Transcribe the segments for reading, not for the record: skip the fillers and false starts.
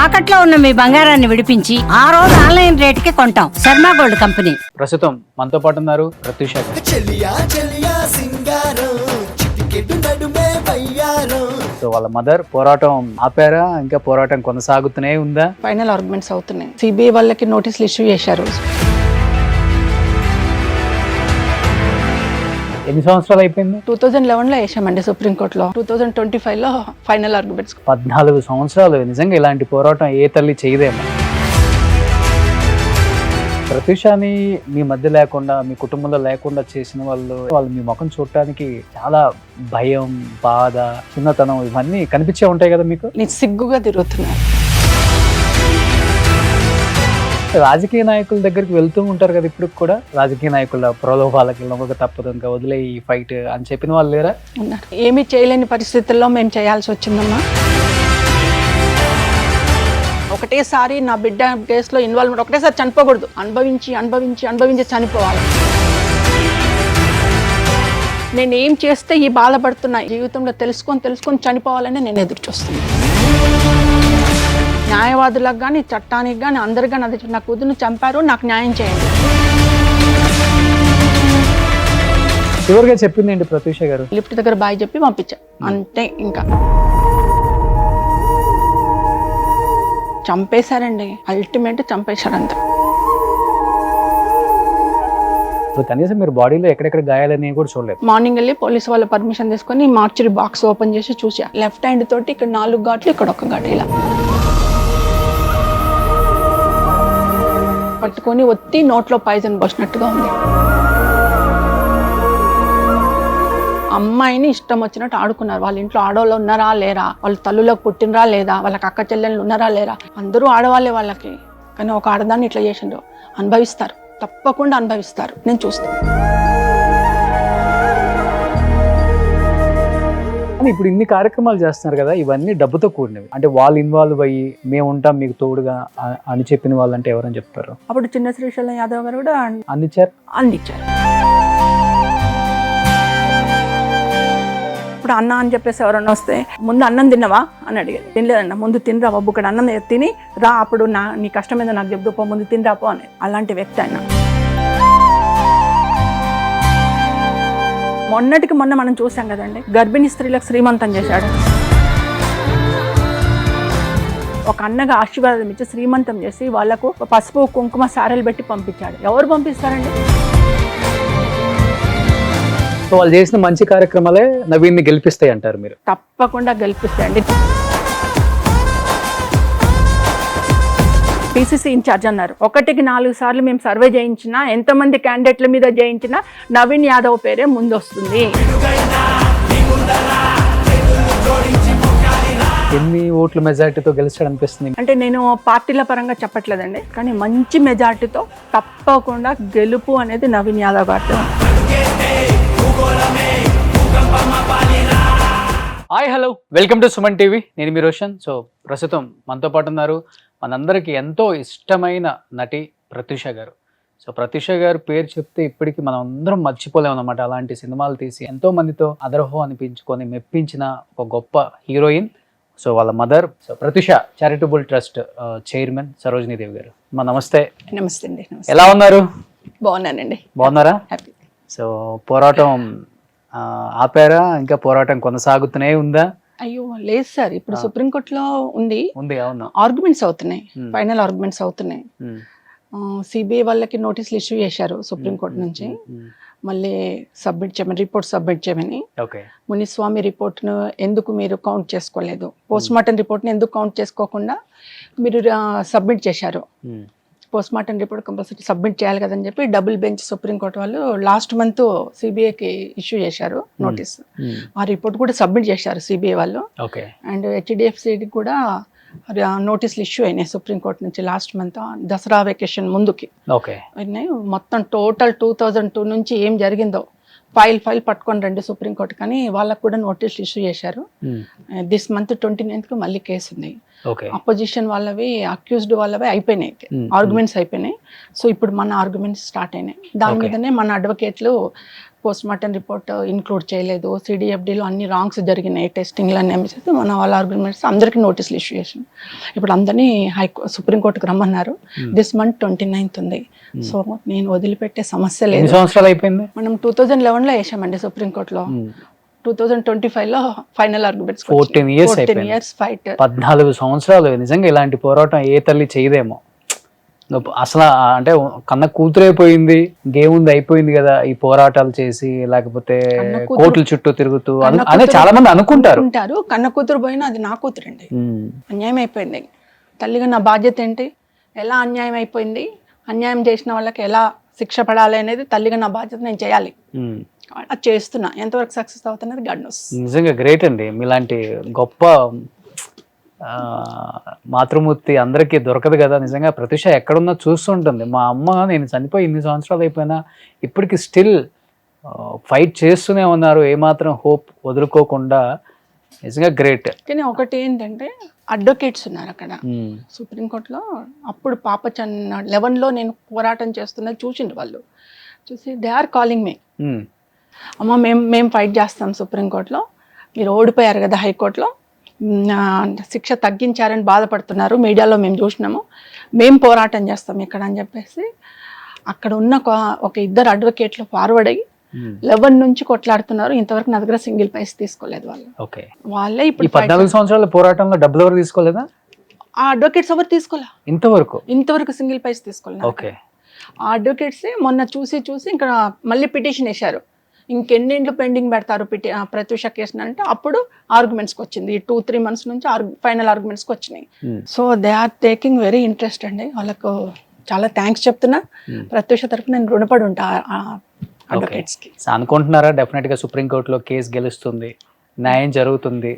తాకట్లో ఉన్న మీ బంగారాన్ని విడిపించి ఆ రోజు ఆన్లైన్ రేటుకి కొంటాం. Sharma gold company. ప్రస్తుతం మనతో పాటు ఉన్నారు ప్రత్యూష గారు. సో వాళ్ళ మదర్ పోరాటం ఆపారా, ఇంకా పోరాటం కొనసాగుతూనే ఉందా? ఫైనల్ ఆర్గ్యుమెంట్స్ అవుతున్నాయి. సిబిఐ వాళ్ళకి నోటీసులు ఇష్యూ చేశారు. ఎన్ని సంవత్సరాలు అయిపోయింది? 2011లో వేసామండి సుప్రీంకోర్టులో. 2025లో ఫైనల్ ఆర్గ్యుమెంట్స్. 14 సంవత్సరాలు. నిజంగా ఇలాంటి పోరాటం ఏ తల్లి చేయదేమో. ప్రత్యూషని మీ మధ్య లేకుండా, మీ కుటుంబంలో లేకుండా చేసిన వాళ్ళు మీ ముఖం చూడటానికి చాలా భయం, బాధ, చిన్నతనం ఇవన్నీ కనిపించే ఉంటాయి కదా మీకు? నేను సిగ్గుగా తిరుగుతున్నాను. రాజకీయ నాయకుల దగ్గరికి వెళ్తూ ఉంటారు కదా ఇప్పుడు కూడా. రాజకీయ నాయకుల ప్రలోభాలకి లొంగక తప్పదు, ఇంకా వదిలే ఈ ఫైట్ అని చెప్పిన వాళ్ళు లేరా? ఉన్నారు. ఏమీ చేయలేని పరిస్థితుల్లో మేము చేయాల్సి వచ్చిందమ్మా. ఒకటేసారి నా బిడ్డ కేసులో ఇన్వాల్వ్మెంట్, ఒకటేసారి చనిపోకూడదు. అనుభవించి అనుభవించి అనుభవించి చనిపోవాలి. నేను ఏం చేస్తే ఈ బాధపడుతున్నా జీవితంలో తెలుసుకొని చనిపోవాలని నేను ఎదురు చూస్తున్నాను. న్యాయవాదులకు కానీ, చట్టానికి కానీ, అందరికి కానీ అది నా కూతురుని చంపారు, నాకు న్యాయం చేయండి. చివరిగా చెప్పింది ఏంటి ప్రత్యూష గారు? లిఫ్ట్ దగ్గర బాయ్ చెప్పి పంపించా, అంతే. ఇంకా చంపేశారండి, అల్టిమేట్ చంపేశారు అంతే. కనీసం మీరు బాడీలో ఎక్కడెక్కడ గాయాలని కూడా చూడలేదు? మార్నింగ్ వెళ్ళి పోలీసు వాళ్ళ పర్మిషన్ తీసుకొని మార్చరీ బాక్స్ ఓపెన్ చేసి చూసా. లెఫ్ట్ హ్యాండ్ తోటి ఇక్కడ 4 ఘాట్లు, ఇక్కడ 1 ఘాటు ఇలా పట్టుకొని ఒత్తి నోట్లో పాయిజన్ పోసినట్టుగా ఉంది. అమ్మాయిని ఇష్టం వచ్చినట్టు ఆడుకున్నారు. వాళ్ళ ఇంట్లో ఆడవాళ్ళు ఉన్నారా లేరా, వాళ్ళ తల్లులకు పుట్టినరా లేదా, వాళ్ళకి అక్క చెల్లెళ్ళు ఉన్నారా లేరా, అందరూ ఆడవాళ్ళే వాళ్ళకి. కానీ ఒక ఆడదాన్ని ఇట్లా చేసిండ్రు. అనుభవిస్తారు, తప్పకుండా అనుభవిస్తారు, నేను చూస్తాను. ఇప్పుడు ఇన్ని కార్యక్రమాలు చేస్తున్నారు కదా, ఇవన్నీ డబ్బుతో కూడినవి. అంటే వాళ్ళు ఇన్వాల్వ్ అయ్యి మేము ఉంటాం మీకు తోడుగా అని చెప్పిన వాళ్ళు అంటే ఎవరని చెప్తారు? అప్పుడు చిన్న శ్రీశైలం యాదవ్ గారు కూడా అందించారు. ఇప్పుడు అన్న అని చెప్పేసి ఎవరన్నా వస్తే ముందు అన్నం తిన్నావా అని అడిగారు. తినలేదన్న. ముందు తినరా బాబు, ఇక్కడ అన్నం తిని రా, అప్పుడు నీ కష్టం ఏదో నాకు చెప్తూ పో, ముందు తినరా పో అని. అలాంటి వ్యక్తి ఆయన. మొన్నటికి మొన్న మనం చూసాం కదండి, గర్భిణీ స్త్రీలకు శ్రీమంతం చేశాడు. ఒక అన్నగా ఆశీర్వాదం ఇచ్చి శ్రీమంతం చేసి వాళ్లకు పసుపు కుంకుమ సారెలు పెట్టి పంపించాడు. ఎవరు పంపిస్తారండి? వాళ్ళు చేసిన మంచి కార్యక్రమాలే నవీన్ని గెలిపిస్తాయి అంటారు మీరు? తప్పకుండా గెలిపిస్తాయండి. పిసిసి ఇన్ఛార్జ్ అన్నారు, 1కి 4 సార్లు మేము సర్వే చేయించినా, ఎంతమంది క్యాండిడేట్ల మీద చేయించినా నవీన్ యాదవ్ పేరే ముందొస్తుంది. ఎన్ని ఓట్ల మెజార్టీతో గెలిచాడు అనిపిస్తుంది? అంటే నేను పార్టీల పరంగా చెప్పట్లేదండి, కానీ మంచి మెజార్టీతో తప్పకుండా గెలుపు అనేది నవీన్ యాదవ్ గారితో. Hi, hello, welcome to Suman TV. నేను మీ రోషన్. సో ప్రస్తుతం మనతో పాటు ఉన్నారు మనందరికీ ఎంతో ఇష్టమైన నటి ప్రత్యూష గారు. సో ప్రత్యూష గారు పేరు చెప్తే ఇప్పటికీ మనం అందరం మర్చిపోలేము అన్నమాట. అలాంటి సినిమాలు తీసి ఎంతో మందితో అదరహో అనిపించుకొని మెప్పించిన ఒక గొప్ప హీరోయిన్. సో వాళ్ళ mother so Pratyusha charitable trust chairman Sarojini Devi గారు. నమస్తే. నమస్తే అండి. ఎలా ఉన్నారు? బాగున్నానండి. బాగున్నారా? హ్యాపీ. సో పోరాటం ఆపారా, ఇంకా పోరాటం కొనసాగుతూనే ఉందా? అయ్యో లేదు సార్, ఇప్పుడు సుప్రీంకోర్టులో ఉంది. అవును. ఆర్గ్యుమెంట్స్ అవుతున్నాయి, ఫైనల్ ఆర్గ్యుమెంట్స్ అవుతున్నాయి. సిబిఐ వాళ్ళకి నోటీసులు ఇష్యూ చేశారు సుప్రీంకోర్టు నుంచి. మళ్ళీ సబ్మిట్ చేయమని, రిపోర్ట్ సబ్మిట్ చేయమని. మునిస్వామి రిపోర్ట్ను ఎందుకు మీరు కౌంట్ చేసుకోలేదు, పోస్ట్ మార్టం రిపోర్ట్ని ఎందుకు కౌంట్ చేసుకోకుండా మీరు సబ్మిట్ చేశారు. Post mortem report compulsory submit చేయాలి కదని చెప్పి డబుల్ బెంచ్ సుప్రీంకోర్టు వాళ్ళు లాస్ట్ మంత్ సిబిఐకి ఇష్యూ చేశారు నోటీస్. ఆ రిపోర్ట్ కూడా సబ్మిట్ చేశారు సిబిఐ వాళ్ళు. అండ్ హెచ్డిఎఫ్సికి కూడా నోటీసులు ఇష్యూ అయినాయి సుప్రీంకోర్టు నుంచి లాస్ట్ మంత్, దసరా వెకేషన్ ముందుకి అయినాయి. మొత్తం టోటల్ 2002 నుంచి ఏం జరిగిందో ఫైల్ పట్టుకొని రండి సుప్రీంకోర్టు, కానీ వాళ్ళకు కూడా నోటీసులు ఇష్యూ చేశారు. దిస్ మంత్ 29th మళ్ళీ కేసు ఉంది. అపోజిషన్ వాళ్ళవి, అక్యూజ్డ్ వాళ్ళవి అయిపోయినాయి, ఆర్గ్యుమెంట్స్ అయిపోయినాయి. సో ఇప్పుడు మన ఆర్గ్యుమెంట్స్ స్టార్ట్ అయినాయి. దాని Okay. మీదనే మన అడ్వకేట్లు పోస్ట్ మార్టం రిపోర్ట్ ఇంక్లూడ్ చేయలేదు, సిడిఎఫ్డిలో అన్ని రాంగ్స్ జరిగినాయి, టెస్టింగ్లు అన్నీ చేస్తే మన వాళ్ళ ఆర్గ్యుమెంట్స్ అందరికీ నోటీసులు ఇష్యూ చేసింది. ఇప్పుడు అందరినీ సుప్రీంకోర్టుకు రమ్మన్నారు. దిస్ మంత్ 29th ఉంది. సో నేను వదిలిపెట్టే సమస్య ఎన్ని లేదు. సంవత్సరాలు అయిపోయింది? మనం 2011లో వేసామండి సుప్రీంకోర్టులో. 2025లో ఫైనల్ ఆర్గ్యుమెంట్స్. 14 years 14 అయిపోయింది. years fight. 14 సంవత్సరాలు. నిజంగా ఇలాంటి పోరాటం ఏ తల్లి చేయదేమో. అసలు అంటే కన్న కూతురైపోయింది, ఇంకేముంది అయిపోయింది కదా ఈ పోరాటాలు చేసి, లేకపోతే కన్న కూతురు- కోర్టుల చుట్టూ తిరుగుతూ కన్న అనే కూతురు చాలా మంది అనుకుంటారు. కన్న కూతురు పోయినా అది నా కూతురండి. ఉమ్, అన్యాయం అయిపోయింది. తల్లిగా నా బాధ్యత ఏంటి? ఎలా అన్యాయం అయిపోయింది, అన్యాయం చేసిన వాళ్ళకి ఎలా శిక్ష పడాలి అనేది తల్లిగా నా బాధ్యత నేను చేయాలి. ఉమ్. అది చేస్తున్నా. ఎంతవరకు సక్సెస్ అవుతున్నది గాడ్ నోస్. నిజంగా గ్రేట్ అండి. మీలాంటి గొప్ప మాతృమూర్తి అందరికీ దొరకదు కదా. నిజంగా ప్రత్యూష ఎక్కడున్నా చూస్తుంటుంది. మా అమ్మ నేను చనిపోయి 8 సంవత్సరాలు అయిపోయినా ఇప్పటికి స్టిల్ ఫైట్ చేస్తూనే ఉన్నారు, ఏమాత్రం హోప్ వదులుకోకుండా. నిజంగా గ్రేట్. కానీ ఒకటి ఏంటంటే అడ్వకేట్స్ ఉన్నారు అక్కడ సుప్రీంకోర్టులో. అప్పుడు పాప 11లో నేను పోరాటం చేస్తున్నది చూసిండు వాళ్ళు. చూసి దే ఆర్ కాలింగ్ మీ, అమ్మ మేము ఫైట్ చేస్తాం సుప్రీంకోర్టులో, మీరు ఓడిపోయారు కదా హైకోర్టులో, శిక్ష తగ్గించారని బాధపడుతున్నారు, మీడియాలో మేము చూసినాము, మేము పోరాటం చేస్తాం ఇక్కడ అని చెప్పేసి అక్కడ ఉన్న ఒక ఇద్దరు అడ్వకేట్లు ఫార్వర్డ్ అయ్యి 11 నుంచి కొట్లాడుతున్నారు. ఇంతవరకు నా దగ్గర సింగిల్ పైస్ తీసుకోలేదు వాళ్ళు. ఓకే. వాళ్ళే ఇప్పుడు 14 సంవత్సరాల పోరాటంలో డబ్బులు ఎవరు తీసుకోలేదా? ఆ అడ్వకేట్స్ ఎవరు తీసుకోలే ఇంతవరకు సింగిల్ పైస్ తీసుకోలేదు. ఓకే. ఆ అడ్వకేట్సే మొన్న చూసి ఇంకా మళ్ళీ పిటిషన్ వేశారు, ఇంకెన్నింట్లు పెండింగ్ పెడతారు ప్రత్యూష కేసు అంటే. అప్పుడు ఆర్గ్యుమెంట్స్కి వచ్చింది. 2-3 months నుంచి ఫైనల్ ఆర్గ్యుమెంట్స్కి వచ్చినాయి. So they are taking very interest అండి. వాళ్ళకు చాలా థ్యాంక్స్ చెప్తున్నా. ప్రత్యూష తరఫున నేను రుణపడి ఉంటా అడ్వకేట్స్కి. అనుకుంటున్నారా డెఫినెట్ గా సుప్రీంకోర్టులో కేసు గెలుస్తుంది, న్యాయం జరుగుతుంది?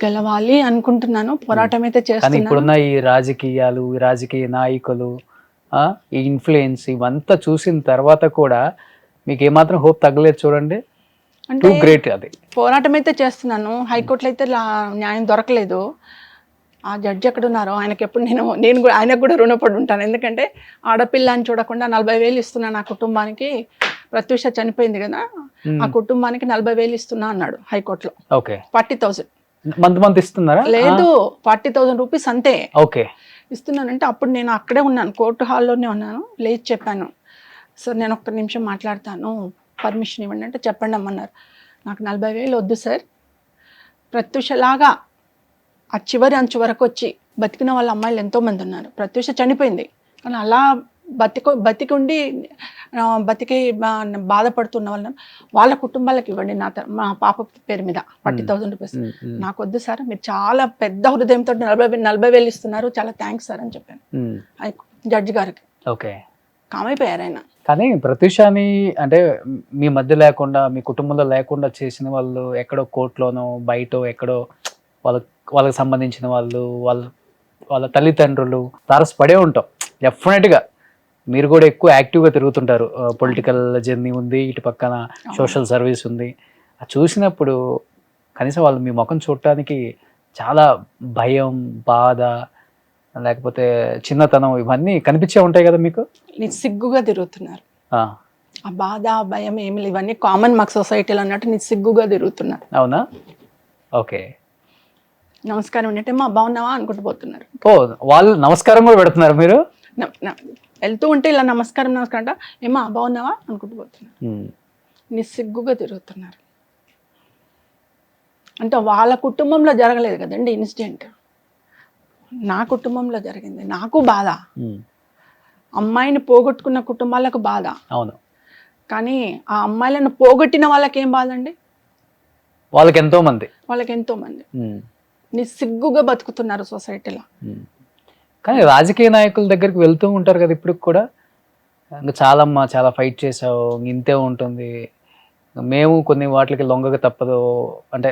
గెలవాలి అనుకుంటున్నాను. పోరాటం అయితే కానీ చేస్తున్నాను. ఇప్పుడున్న ఈ రాజకీయాలు, ఈ రాజకీయ నాయకులు, ఈ ఇన్ఫ్లుయెన్స్ ఇవంతా చూసిన తర్వాత కూడా మీకు ఏమాత్రం హోప్ తగ్గలేదు చూడండి. అంటే గ్రేట్. అది పోరాటం అయితే చేస్తున్నాను. హైకోర్టులో అయితే న్యాయం దొరకలేదు. ఆ జడ్జి ఎక్కడ ఉన్నారో ఆయనకి ఎప్పుడు నేను కూడా ఆయనకు కూడా రుణపడి ఉంటాను. ఎందుకంటే ఆడపిల్ల అని చూడకుండా 40,000 ఇస్తున్నా నా కుటుంబానికి. ప్రత్యూష చనిపోయింది కదా, ఆ కుటుంబానికి 40,000 ఇస్తున్నా అన్నాడు హైకోర్టులో. ఓకే. 40,000 మంత్ ఇస్తున్నారా? లేదు, 40,000 రూపీస్ అంతే ఓకే ఇస్తున్నానంటే. అప్పుడు నేను అక్కడే ఉన్నాను, కోర్టు హాల్లోనే ఉన్నాను. లేచి చెప్పాను, సార్ నేను ఒక్క నిమిషం మాట్లాడతాను, పర్మిషన్ ఇవ్వండి అంటే చెప్పండి అమ్మన్నారు. నాకు 40,000 వద్దు సార్, ప్రత్యూషలాగా ఆ చివరి అంచు వరకు వచ్చి బతికిన వాళ్ళ అమ్మాయిలు ఎంతోమంది ఉన్నారు. ప్రత్యూష చనిపోయింది కానీ అలా బతికి బాధపడుతున్న వాళ్ళ కుటుంబాలకు ఇవ్వండి, మా పాప పేరు మీద 40,000 రూపీస్. నాకు వద్దు సార్, మీరు చాలా పెద్ద హృదయంతో 40,000 ఇస్తున్నారు, చాలా థ్యాంక్స్ సార్ అని చెప్పాను జడ్జి గారికి. ఓకే. కామైపోయారు ఆయన. కానీ ప్రత్యూషాని అంటే మీ మధ్య లేకుండా, మీ కుటుంబంలో లేకుండా చేసిన వాళ్ళు ఎక్కడో కోర్టులోనో బయటో ఎక్కడో వాళ్ళకి సంబంధించిన వాళ్ళు, వాళ్ళ తల్లిదండ్రులు తారసపడే ఉంటాం డెఫినెట్గా. మీరు కూడా ఎక్కువ యాక్టివ్గా తిరుగుతుంటారు. పొలిటికల్ జర్నీ ఉంది, ఇటు పక్కన సోషల్ సర్వీస్ ఉంది. అది చూసినప్పుడు కనీసం వాళ్ళు మీ ముఖం చూడటానికి చాలా భయం, బాధ, లేకపోతే చిన్నతనం ఇవన్నీ కనిపించే ఉంటాయి కదా మీకు? సిగ్గుగా తిరుగుతున్నారు. ఆ బాధ, భయం ఏమి లేవు, ఇవన్నీ కామన్ మాకు సొసైటీలో అన్నట్టు సిగ్గుగా తిరుగుతున్నారు. అవునా? ఓకే. నమస్కారం అంటే మా బాగున్నావా అనుకుంటూ పోతున్నారు. ఓ, వాళ్ళు నమస్కారం కూడా పెడుతున్నారు మీరు? వెళ్తూ ఉంటే ఇలా నమస్కారం అంట, ఏమా బాగున్నావా అనుకుంటూ పోతున్నారు. సిగ్గుగా తిరుగుతున్నారు. అంటే వాళ్ళ కుటుంబంలో జరగలేదు కదండి ఇన్సిడెంట్, నా కుటుంబంలో జరిగింది. నాకు బాధ, అమ్మాయిని పోగొట్టుకున్న కుటుంబాలకు బాధ. అవును. కానీ ఆ అమ్మాయిలను పోగొట్టిన వాళ్ళకి ఏం బాధ అండి? వాళ్ళకి ఎంతో మంది నిస్సిగ్గుగా బతుకుతున్నారు సొసైటీలో. కానీ రాజకీయ నాయకుల దగ్గరికి వెళ్తూ ఉంటారు కదా ఇప్పుడు కూడా, ఇంకా చాలా ఫైట్ చేసావు, ఇంతే ఉంటుంది, మేము కొన్ని వాటికి లొంగక తప్పదు అంటే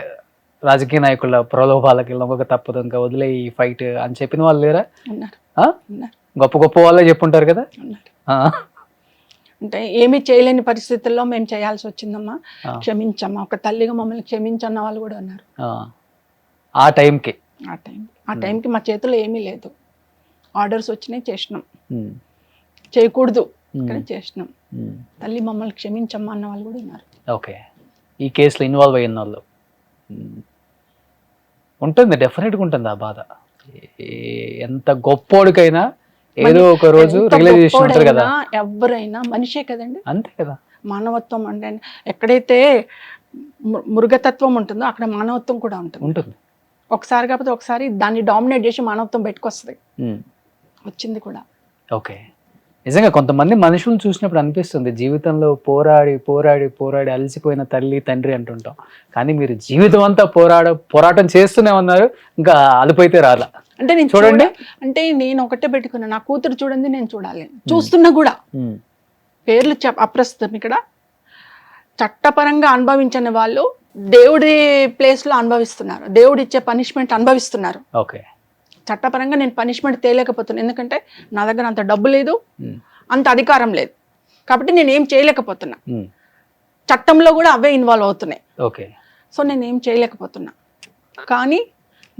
రాజకీయ నాయకుల ప్రలోభాలకి లొంగక తప్పదు, ఇంకా వదిలే ఈ ఫైట్ అని చెప్పిన వాళ్ళు లేరా? గొప్ప వాళ్ళే చెప్పుంటారు కదా. అంటే ఏమీ చేయలేని పరిస్థితుల్లో మేము చేయాల్సి వచ్చిందమ్మా, క్షమించమ్మా, ఒక తల్లిగా మమ్మల్ని క్షమించన్న వాళ్ళు కూడా ఉన్నారు. ఆ టైంకి మా చేతిలో ఏమీ లేదు, ఆర్డర్స్ వచ్చినాయి చేసినాం. చేయకూడదు కానీ చేసినాం. తల్లి మమ్మల్ని క్షమించమ్మా అన్న వాళ్ళు కూడా ఉన్నారు. ఓకే, ఈ కేసులో ఇన్వాల్వ్ అయిన వాళ్ళు ఉంటుంది, డెఫినెట్గా ఉంటుంది ఆ బాధ. ఎంత గొప్పోడికైనా ఏదో ఒక రోజు ఎంత రియలైజేషన్ ఉంటుంది కదా. గొప్పోడైనా ఎవరైనా మనిషే కదండి. అంతే కదా. మానవత్వం అంటే ఎక్కడైతే మృగతత్వం ఉంటుందో అక్కడ మానవత్వం కూడా ఉంటుంది. ఒకసారి కాకపోతే ఒకసారి దాన్ని డామినేట్ చేసి మానవత్వం పెట్టుకొస్తుంది. వచ్చింది కూడా. ఓకే, నిజంగా కొంతమంది మనుషులను చూసినప్పుడు అనిపిస్తుంది జీవితంలో పోరాడి పోరాడి పోరాడి అలసిపోయిన తల్లి తండ్రి అంటుంటాం, కానీ మీరు జీవితం అంతా పోరాటం చేస్తూనే ఉన్నారు, ఇంకా అలిపోయితే రాలా. అంటే నేను చూడండి, అంటే నేను ఒకటే పెట్టుకున్నా, నా కూతురు చూడండి నేను చూడాలి, చూస్తున్నా కూడా. పేర్లు అప్రస్తుతం ఇక్కడ. చట్టపరంగా అనుభవించని వాళ్ళు దేవుడి ప్లేస్ లో అనుభవిస్తున్నారు, దేవుడు ఇచ్చే పనిష్మెంట్ అనుభవిస్తున్నారు. ఓకే, చట్టపరంగా నేను పనిష్మెంట్ తేలేకపోతున్నాను, ఎందుకంటే నా దగ్గర అంత డబ్బు లేదు, అంత అధికారం లేదు, కాబట్టి నేను ఏం చేయలేకపోతున్నా. చట్టంలో కూడా అవే ఇన్వాల్వ్ అవుతున్నాయి. ఓకే, సో నేను ఏం చేయలేకపోతున్నా. కానీ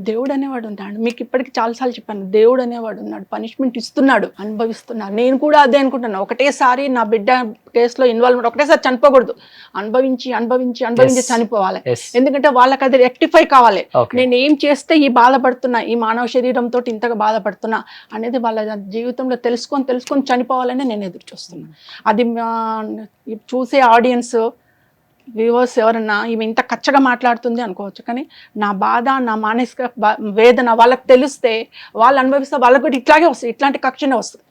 దేవుడు అనేవాడు ఉన్నాడు. మీకు ఇప్పటికి చాలాసార్లు చెప్పాను, దేవుడు అనేవాడు ఉన్నాడు, పనిష్మెంట్ ఇస్తున్నాడు, అనుభవిస్తున్నాడు. నేను కూడా అదే అనుకుంటున్నా. ఒకటేసారి నా బిడ్డ కేసులో ఇన్వాల్వ్మెంట్ ఒకటేసారి చనిపోకూడదు, అనుభవించి అనుభవించి అనుభవించి చనిపోవాలి. ఎందుకంటే వాళ్ళకి అది రెక్టిఫై కావాలి. నేను ఏం చేస్తే ఈ బాధపడుతున్నా, ఈ మానవ శరీరంతో ఇంతగా బాధపడుతున్నా అనేది వాళ్ళ జీవితంలో తెలుసుకొని చనిపోవాలని నేను ఎదురు చూస్తున్నా. అది చూసే ఆడియన్స్ వ్యూవర్స్ ఎవరన్నా ఈమె ఇంత కచ్చగా మాట్లాడుతుంది అనుకోవచ్చు, కానీ నా బాధ, నా మానసిక వేదన వాళ్ళకి తెలిస్తే, వాళ్ళు అనుభవిస్తే వాళ్ళకి కూడా ఇట్లాగే వస్తుంది, ఇట్లాంటి కక్షనే వస్తుంది.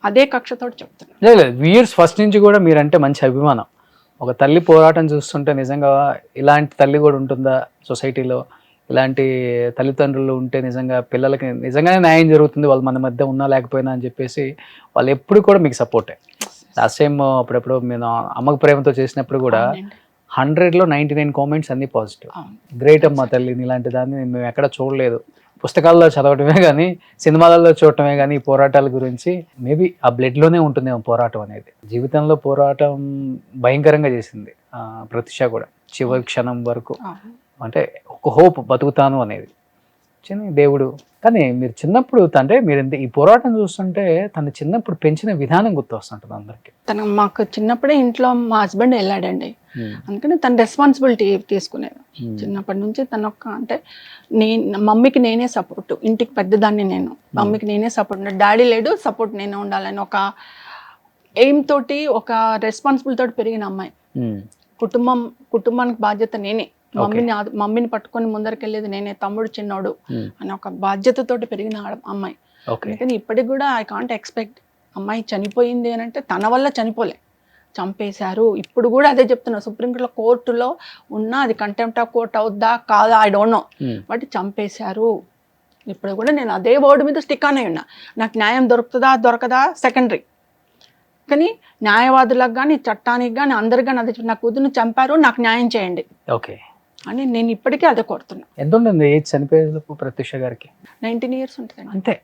అదే కక్షతో చెప్తున్నా. లేదు, వ్యూయర్స్ ఫస్ట్ నుంచి కూడా మీరంటే మంచి అభిమానం. ఒక తల్లి పోరాటం చూస్తుంటే నిజంగా ఇలాంటి తల్లి కూడా ఉంటుందా సొసైటీలో, ఇలాంటి తల్లిదండ్రులు ఉంటే నిజంగా పిల్లలకి నిజంగానే న్యాయం జరుగుతుంది, వాళ్ళు మన మధ్య ఉన్నా లేకపోయినా అని చెప్పేసి వాళ్ళు ఎప్పుడు కూడా మీకు సపోర్టే. లాస్ట్ టైం అప్పుడప్పుడు నేను అమ్మకు ప్రేమతో చేసినప్పుడు కూడా 100లో 99 కామెంట్స్ అన్ని పాజిటివ్. గ్రేట్ అమ్మ తల్లిని, ఇలాంటి దాన్ని మేము ఎక్కడ చూడలేదు, పుస్తకాల్లో చదవటమే కానీ సినిమాలలో చూడటమే కానీ ఈ పోరాటాల గురించి. మేబీ ఆ బ్లడ్లోనే ఉంటుందేమో పోరాటం అనేది. జీవితంలో పోరాటం భయంకరంగా చేసింది ప్రత్యూష కూడా, చివరి క్షణం వరకు. అంటే ఒక హోప్, బతుకుతాను అనేది చిన్న దేవుడు. కానీ మీరు చిన్నప్పుడు అంటే మీరు ఈ పోరాటం చూస్తుంటే తను చిన్నప్పుడు పెంచిన విధానం గుర్తు వస్తుంటుంది అందరికి. తను మాకు చిన్నప్పుడే ఇంట్లో మా హస్బెండ్ వెళ్ళాడండి, అందుకని తన రెస్పాన్సిబిలిటీ తీసుకునేది చిన్నప్పటి నుంచి. తను అంటే మమ్మీకి నేనే సపోర్ట్, ఇంటికి పెద్దదాన్ని నేను, మమ్మీకి నేనే సపోర్ట్, డాడీ లేడు, సపోర్ట్ నేనే ఉండాలని ఒక ఎయిమ్ తోటి, ఒక రెస్పాన్సిబిలిటీ తోటి పెరిగిన అమ్మాయి. కుటుంబానికి బాధ్యత నేనే, మమ్మీని పట్టుకొని ముందరికెళ్ళేది నేనే, తమ్ముడు చిన్నోడు అని ఒక బాధ్యతతోటి పెరిగిన అమ్మాయి. అందుకని ఇప్పటికి కూడా ఐ కాంట్ ఎక్స్పెక్ట్ అమ్మాయి చనిపోయింది అని అంటే తన వల్ల చనిపోలే, చంపేశారు. ఇప్పుడు కూడా అదే చెప్తున్నా, కోర్టులో ఉన్నా అది కంటెంప్ట్ ఆఫ్ కోర్ట్ అవుద్దా కాదా ఐ డోంట్ నో, బట్ చంపేశారు. ఇప్పుడు కూడా నేను అదే వర్డ్ మీద స్టిక్ అనే ఉన్నా. నాకు న్యాయం దొరకదా సెకండరీ, కానీ న్యాయవాదులకు కానీ చట్టానికి కానీ అందరికి కానీ అదే, నా కూతురుని చంపారు, నాకు న్యాయం చేయండి ఓకే అని నేను ఇప్పటికీ అదే కోరుతున్నా. ఎంత ఉంటుంది ఏజ్ చనిపోయేందుకు ప్రత్యూష గారికి? 19 years ఉంటుంది అంతే.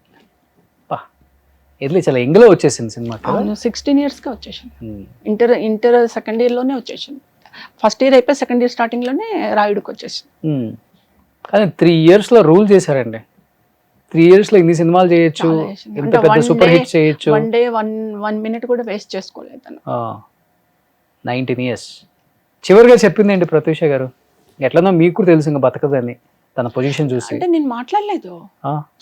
ఎట్లా చాలా ఎంగలో వచ్చేసింది సినిమా? 16 yearsగా వచ్చేసింది. ఇంటర్ సెకండ్ ఇయర్లోనే వచ్చేసింది. ఫస్ట్ ఇయర్ అయిపోయి సెకండ్ ఇయర్ స్టార్టింగ్లోనే రాయుడుకి వచ్చేసింది. కానీ 3 yearsలో రూల్ చేశారండి. 3 yearsలో ఇన్ని సినిమాలు చేయొచ్చు, ఇంత పెద్ద సూపర్ హిట్ చేయొచ్చు. వన్ మినిట్ కూడా వేస్ట్ చేసుకోలేదు తను. 19 years. చివరిగా చెప్పింది ఏంటి ప్రత్యూష గారు? ఎట్లనో మీకు కూడా తెలుసు ఇంకా బతకదని, తన పొజిషన్ చూసి. అంటే నేను మాట్లాడలేదు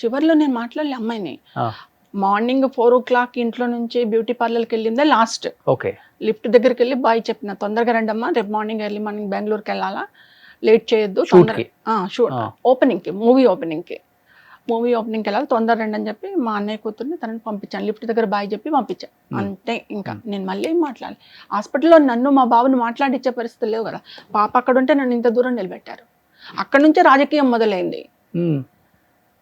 చివరిలో, నేను మాట్లాడలే అమ్మాయిని. మార్నింగ్ 4 o'clock ఇంట్లో నుంచి బ్యూటీ పార్లర్కి వెళ్ళిందే లాస్ట్. ఓకే, లిఫ్ట్ దగ్గరికి వెళ్ళి బాయ్ చెప్పిన, తొందరగా రండమ్మా, రేపు మార్నింగ్ ఎర్లీ మార్నింగ్ బెంగళూరుకి వెళ్ళాలా, లేట్ చేయొద్దు, ఓపెనింగ్కి, మూవీ ఓపెనింగ్కి వెళ్ళాలి, తొందర రండి అని చెప్పి మా అన్నయ్య కూతుర్ని తనని పంపించాను. లిఫ్ట్ దగ్గర బాయ్ చెప్పి పంపించాను అంతే. ఇంకా నేను మళ్ళీ ఏం మాట్లాడాలి? హాస్పిటల్లో నన్ను మా బాబుని మాట్లాడిచ్చే పరిస్థితి లేవు కదా. పాప అక్కడ ఉంటే నన్ను ఇంత దూరం నిలబెట్టారు. అక్కడ నుంచే రాజకీయం మొదలైంది,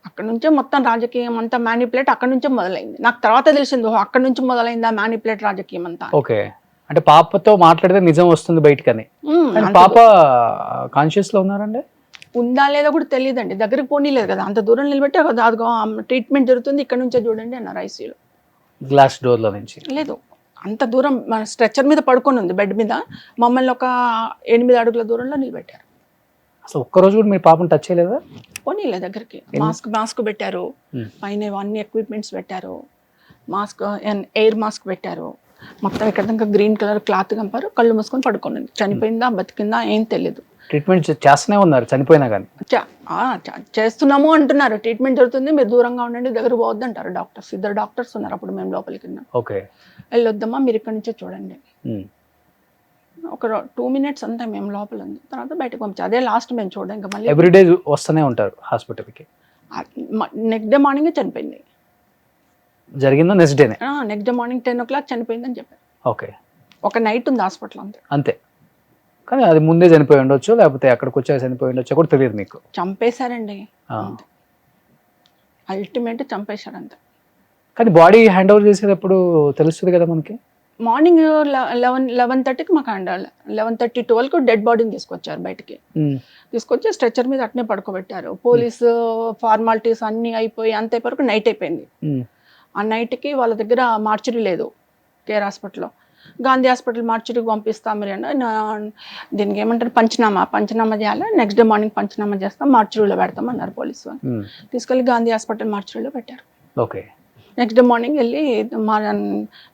అక్కడ నుంచే మొత్తం రాజకీయం అంతా మ్యానిపులేట్ అక్కడ నుంచే మొదలైంది. నాకు తర్వాత తెలిసింది, అక్కడ నుంచి మొదలైందా మ్యానిపులేట్ రాజకీయం అంతా. ఓకే, అంటే పాపతో మాట్లాడితే నిజం వస్తుంది బయటకని. పాప కాన్షియస్ లో ఉన్నారండి? ఉందా లేదా కూడా తెలియదండి, దగ్గరికి పోనీలేదు కదా, అంత దూరం నిలబెట్టి అదిగో ట్రీట్మెంట్ జరుగుతుంది ఇక్కడ నుంచే చూడండి అన్నారు ఐసీయూలో. గ్లాస్ డోర్ లో నుంచి లేదు, అంత దూరం మన స్ట్రెచ్చర్ మీద పడుకొని ఉంది బెడ్ మీద, మమ్మల్ని ఒక 8 అడుగుల దూరంలో నిలబెట్టారు. అసలు ఒక్కరోజు కూడా మీ పాపను టచ్ చేయలేదా? పోనీలే దగ్గరికి. మాస్క్ పెట్టారు, పైన అన్ని ఎక్విప్మెంట్స్ పెట్టారు, మాస్క్ ఎయిర్ మాస్క్ పెట్టారు, మొత్తం ఇక్కడ దాకా గ్రీన్ కలర్ క్లాత్ కంపారు, కళ్ళు మూసుకొని పడుకున్నది. చనిపోయిందా బతికిందా ఏం తెలియదు. ట్రీట్మెంట్ చేస్తూనే ఉన్నారు చనిపోయినా కానీ? చేస్తున్నాము అంటున్నారు, ట్రీట్మెంట్ జరుగుతుంది, మీరు దూరంగా ఉండండి, దగ్గర పోవద్దు అంటారు డాక్టర్స్. 2 డాక్టర్స్ ఉన్నారు అప్పుడు మేము లోపలికి వెళ్ళాం. ఓకే, వెళ్ళొద్దమ్మా మీరు ఇక్కడ నుంచే చూడండి. ఒక 2 minutes అంతా మేము లోపల ఉంది, తర్వాత బయటకు పంపించారు. అదే లాస్ట్ మేము చూడండి. ఇంకా మళ్ళీ ఎవ్రీడే వస్తూనే ఉంటారు హాస్పిటల్కి? నెక్స్ట్ డే మార్నింగే చనిపోయింది. జరిగిందో నెక్స్ట్ డేనే? నెక్స్ట్ డే మార్నింగ్ 10 o'clock చనిపోయిందని చెప్పారు. ఓకే, ఒక నైట్ ఉంది హాస్పిటల్ అంతే. అంతే, కానీ అది ముందే చనిపోయి ఉండొచ్చు, లేకపోతే అక్కడికి వచ్చాక చనిపోయి ఉండొచ్చు కూడా తెలియదు మీకు? చంపేశారండి, అల్టిమేట్ చంపేశారు అంతే. కానీ బాడీ హ్యాండ్ ఓవర్ చేసేటప్పుడు తెలుస్తుంది కదా మనకి? మార్నింగ్ 11:30కి మాకు 11:30, 12కు డెడ్ బాడీని తీసుకొచ్చారు బయటికి. తీసుకొచ్చి స్ట్రెచర్ మీద అట్నే పడుకోబెట్టారు. పోలీసు ఫార్మాలిటీస్ అన్నీ అయిపోయి అంత వరకు నైట్ అయిపోయింది. ఆ నైట్కి వాళ్ళ దగ్గర మార్చురీ లేదు కేర్ హాస్పిటల్లో. గాంధీ హాస్పిటల్ మార్చురీకి పంపిస్తాం మీరు అన్న, దీనికి ఏమంటారు పంచనామా చేయాలి, నెక్స్ట్ డే మార్నింగ్ పంచనామా చేస్తాం, మార్చురీలో పెడతాం అన్నారు పోలీసు వాళ్ళు. తీసుకెళ్ళి గాంధీ హాస్పిటల్ మార్చురీలో పెట్టారు. ఓకే, నెక్స్ట్ డే మార్నింగ్ వెళ్ళి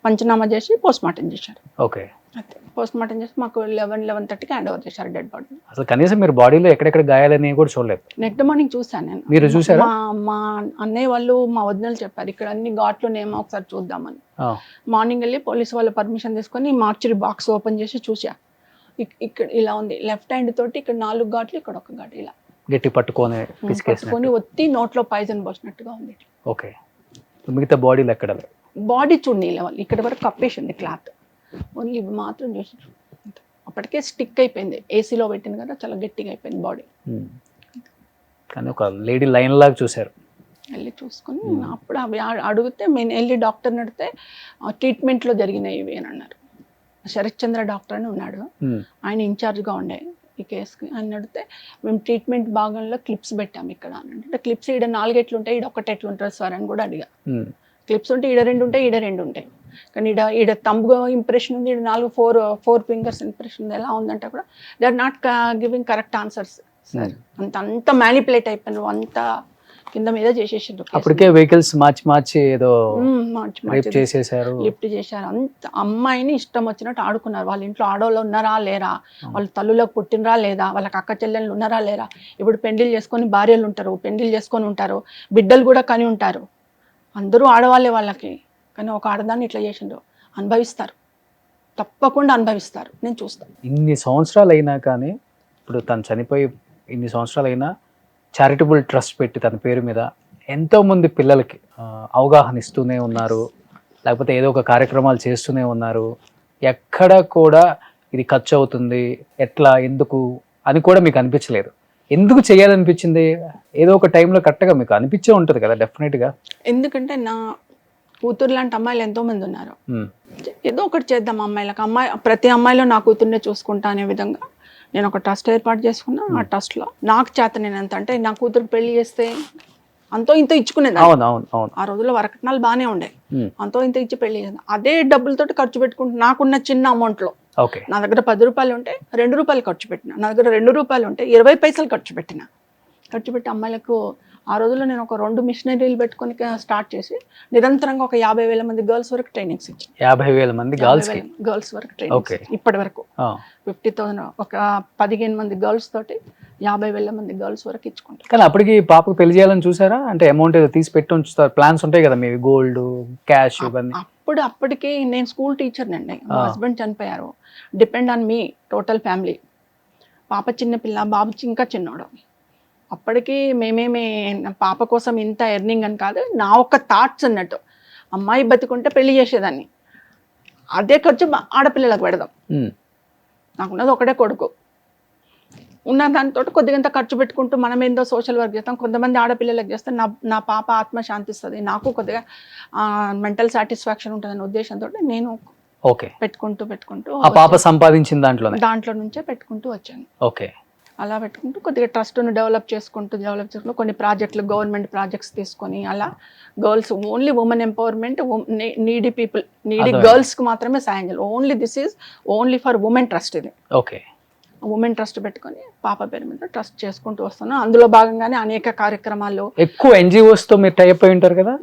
పంచనామా చేసి పోస్ట్ మార్టం చేశారు. ఓకే, అయితే పోస్ట్ మార్టం చేసి మాకు 11:30కి హ్యాండ్ ఓవర్ చేశారు డెడ్ బాడీ. అసలు కనీసం మీరు బాడీలో ఎక్కడెక్కడ గాయాలని కూడా చూడలేదు? నెక్స్ట్ మార్నింగ్ చూసాను నేను. మీరు చూసారా? మా అన్నయ్య వాళ్ళు మా వదినలు చెప్పారు ఇక్కడ అన్ని ఘాట్లు నేమో ఒకసారి చూద్దామని. మార్నింగ్ వెళ్ళి పోలీసు వాళ్ళ పర్మిషన్ తీసుకొని మార్చురీ బాక్స్ ఓపెన్ చేసి చూసా. ఇక్కడ ఇలా ఉంది, లెఫ్ట్ హ్యాండ్ తోటి ఇక్కడ 4 ఘాట్లు, ఇక్కడ 1 ఘాటు ఇలా గట్టి పట్టుకొని ఒత్తి నోట్లో పాయిజన్ పోసినట్టుగా ఉంది. ఓకే, మిగతా బాడీలో ఎక్కడ? బాడీ చూడండి ఇలా ఇక్కడ వరకు కప్పేసింది క్లాత్, ఓన్లీ ఇవి మాత్రం చూసి. అప్పటికే స్టిక్ అయిపోయింది, ఏసీలో పెట్టింది కదా, చాలా గట్టిగా అయిపోయింది బాడీ. కానీ ఒక లేడీ లైన్ లాగా చూసారు. వెళ్ళి చూసుకొని అప్పుడు అవి అడిగితే నేను వెళ్ళి డాక్టర్ని అడిగితే ట్రీట్మెంట్లో జరిగినాయి ఇవి అని అన్నారు. శరత్ చంద్ర డాక్టర్ అని ఉన్నాడు, ఆయన ఇన్ఛార్జ్గా ఉండే ఈ కేసుకి. ఆయన అడిగితే మేము ట్రీట్మెంట్ భాగంలో క్లిప్స్ పెట్టాము ఇక్కడ అని అంటే, క్లిప్స్ ఈడ 4 ఎట్లు ఉంటాయి, ఈడ 1 ఎట్లు ఉంటుంది సార్ అని కూడా అడిగా. క్లిప్స్ ఉంటే ఈడ 2 ఉంటాయి, ఈడ 2 ఉంటాయి, కానీ ఈడ తంబు ఇంప్రెషన్ ఉంది, ఈడ 4 ఫింగర్స్ ఇంప్రెషన్ ఉంది. ఎలా ఉందంటే కూడా they are not giving correct answers sir. అంత మ్యానిపులేట్ అయిపోయినారు, అంత కింద మీద చేసేసారు. అప్పటికే వెహికల్స్ మార్చి ఏదో చేసేసారు, లిఫ్ట్ చేశారు. అంత అమ్మాయిని ఇష్టం వచ్చినట్టు ఆడుకున్నారు. వాళ్ళ ఇంట్లో ఆడవాళ్ళు ఉన్నారా లేరా, వాళ్ళ తల్లులకు పుట్టినరా లేదా, వాళ్ళకి అక్క చెల్లెళ్ళు ఉన్నారా లేరా. ఇప్పుడు పెండిలు చేసుకొని భార్యలు ఉంటారు, పెండిలు చేసుకొని ఉంటారు, బిడ్డలు కూడా కని ఉంటారు, అందరూ ఆడవాళ్ళే వాళ్ళకి. కానీ ఒక ఆడదాన్ని ఇట్లా చేసిండ్రు, అనుభవిస్తారు, తప్పకుండా అనుభవిస్తారు, నేను చూస్తాను. ఇన్ని సంవత్సరాలు అయినా కానీ, ఇప్పుడు తను చనిపోయి ఇన్ని సంవత్సరాలు అయినా చారిటబుల్ ట్రస్ట్ పెట్టి తన పేరు మీద ఎంతోమంది పిల్లలకి అవగాహన ఇస్తూనే ఉన్నారు, లేకపోతే ఏదో ఒక కార్యక్రమాలు చేస్తూనే ఉన్నారు. ఎక్కడ కూడా ఇది ఖర్చు అవుతుంది ఎట్లా ఎందుకు అని కూడా మీకు అనిపించలేదు? ఎందుకు చేయాలనిపించింది? ఏదో ఒక టైంలో కరెక్ట్గా మీకు అనిపించే ఉంటుంది కదా డెఫినెట్గా. ఎందుకంటే నా కూతురు లాంటి అమ్మాయిలు ఎంతో మంది ఉన్నారు, ఏదో ఒకటి చేద్దాం అమ్మాయిలకు. ప్రతి అమ్మాయిలో నా కూతుర్నే చూసుకుంటా అనే విధంగా నేను ఒక ట్రస్ట్ ఏర్పాటు చేసుకున్నా. ఆ ట్రస్ట్లో నాకు చేత నేను ఎంత అంటే, నా కూతురు పెళ్లి చేస్తే అంతో ఇంతో ఇచ్చుకునేది. ఆ రోజుల్లో వరకట్నాలు బాగానే ఉండే, అంతో ఇంత ఇచ్చి పెళ్లి చేద్దాం. అదే డబ్బులతో ఖర్చు పెట్టుకుంటూ నాకున్న చిన్న అమౌంట్లో, నా దగ్గర 10 రూపాయలు ఉంటే 2 రూపాయలు ఖర్చు పెట్టిన, నా దగ్గర 2 రూపాయలు ఉంటే 20 పైసలు ఖర్చు పెట్టి అమ్మాయిలకు. ఆ రోజుల్లో నేను ఒక 2 మిషనరీలు పెట్టుకొని స్టార్ట్ చేసి నిరంతరంగా ఒక 50,000 మంది గర్ల్స్ వరకు ట్రైనింగ్స్ ఇచ్చాను. 50,000 మంది గర్ల్స్ వరకు ట్రైనింగ్ ఇప్పటి వరకు 50,000, ఒక 15 మంది గర్ల్స్ తోటి 50,000 మంది గర్ల్స్ వరకు ఇచ్చుకుంటారు. కానీ అప్పటికి పాపకు పెళ్లి చేయాలని చూసారా? అంటే అమౌంట్ ఏదో తీసి పెట్టి ఉంచుతారు, ప్లాన్స్ ఉంటాయి కదా మీవి, గోల్డ్ క్యాష్ ఇవన్నీ. అప్పటికి నేను స్కూల్ టీచర్ అండి, మా హస్బెండ్ చనిపోయారు, depend on me total family. పాప చిన్నపిల్ల, బాబు ఇంకా చిన్నోడు. అప్పటికి మేమేమి పాప కోసం ఇంత ఎర్నింగ్ అని కాదు, నా ఒక్క థాట్స్ అన్నట్టు. అమ్మాయి బతికుంటే పెళ్లి చేసేదాన్ని, అదే ఖర్చు ఆడపిల్లలకు పెడదాం. నాకున్నది ఒకటే కొడుకు, ఉన్న దానితో కొద్దిగంత ఖర్చు పెట్టుకుంటూ మనం ఏందో సోషల్ వర్క్ చేస్తాం. కొంతమంది ఆడపిల్లలకు చేస్తే నా పాప ఆత్మ శాంతిస్తుంది, నాకు కొద్దిగా మెంటల్ సాటిస్ఫాక్షన్ ఉంటుందనే ఉద్దేశంతో నేను పెట్టుకుంటూ ఆ పాప సంపాదించిన దాంట్లో నుంచే పెట్టుకుంటూ వచ్చాను. ఓకే, అలా పెట్టుకుంటూ కొద్దిగా ట్రస్ట్ను డెవలప్ చేసుకుంటూ కొన్ని ప్రాజెక్టులు, గవర్నమెంట్ ప్రాజెక్ట్స్ తీసుకొని అలా girls, only women empowerment, needy people, needy గర్ల్స్కి మాత్రమే సాయం చేయాలి. Only this is only for women trust ఇది. ఓకే, ఉమెన్ ట్రస్ట్ పెట్టుకొని పాప పేరు మీద ట్రస్ట్ చేసుకుంటూ వస్తున్నాను. అందులో భాగంగానే అనేక కార్యక్రమాల్లో ఎక్కువ ఎన్జిఓస్ తో మీరు టైప్ అయి ఉంటారు కదా?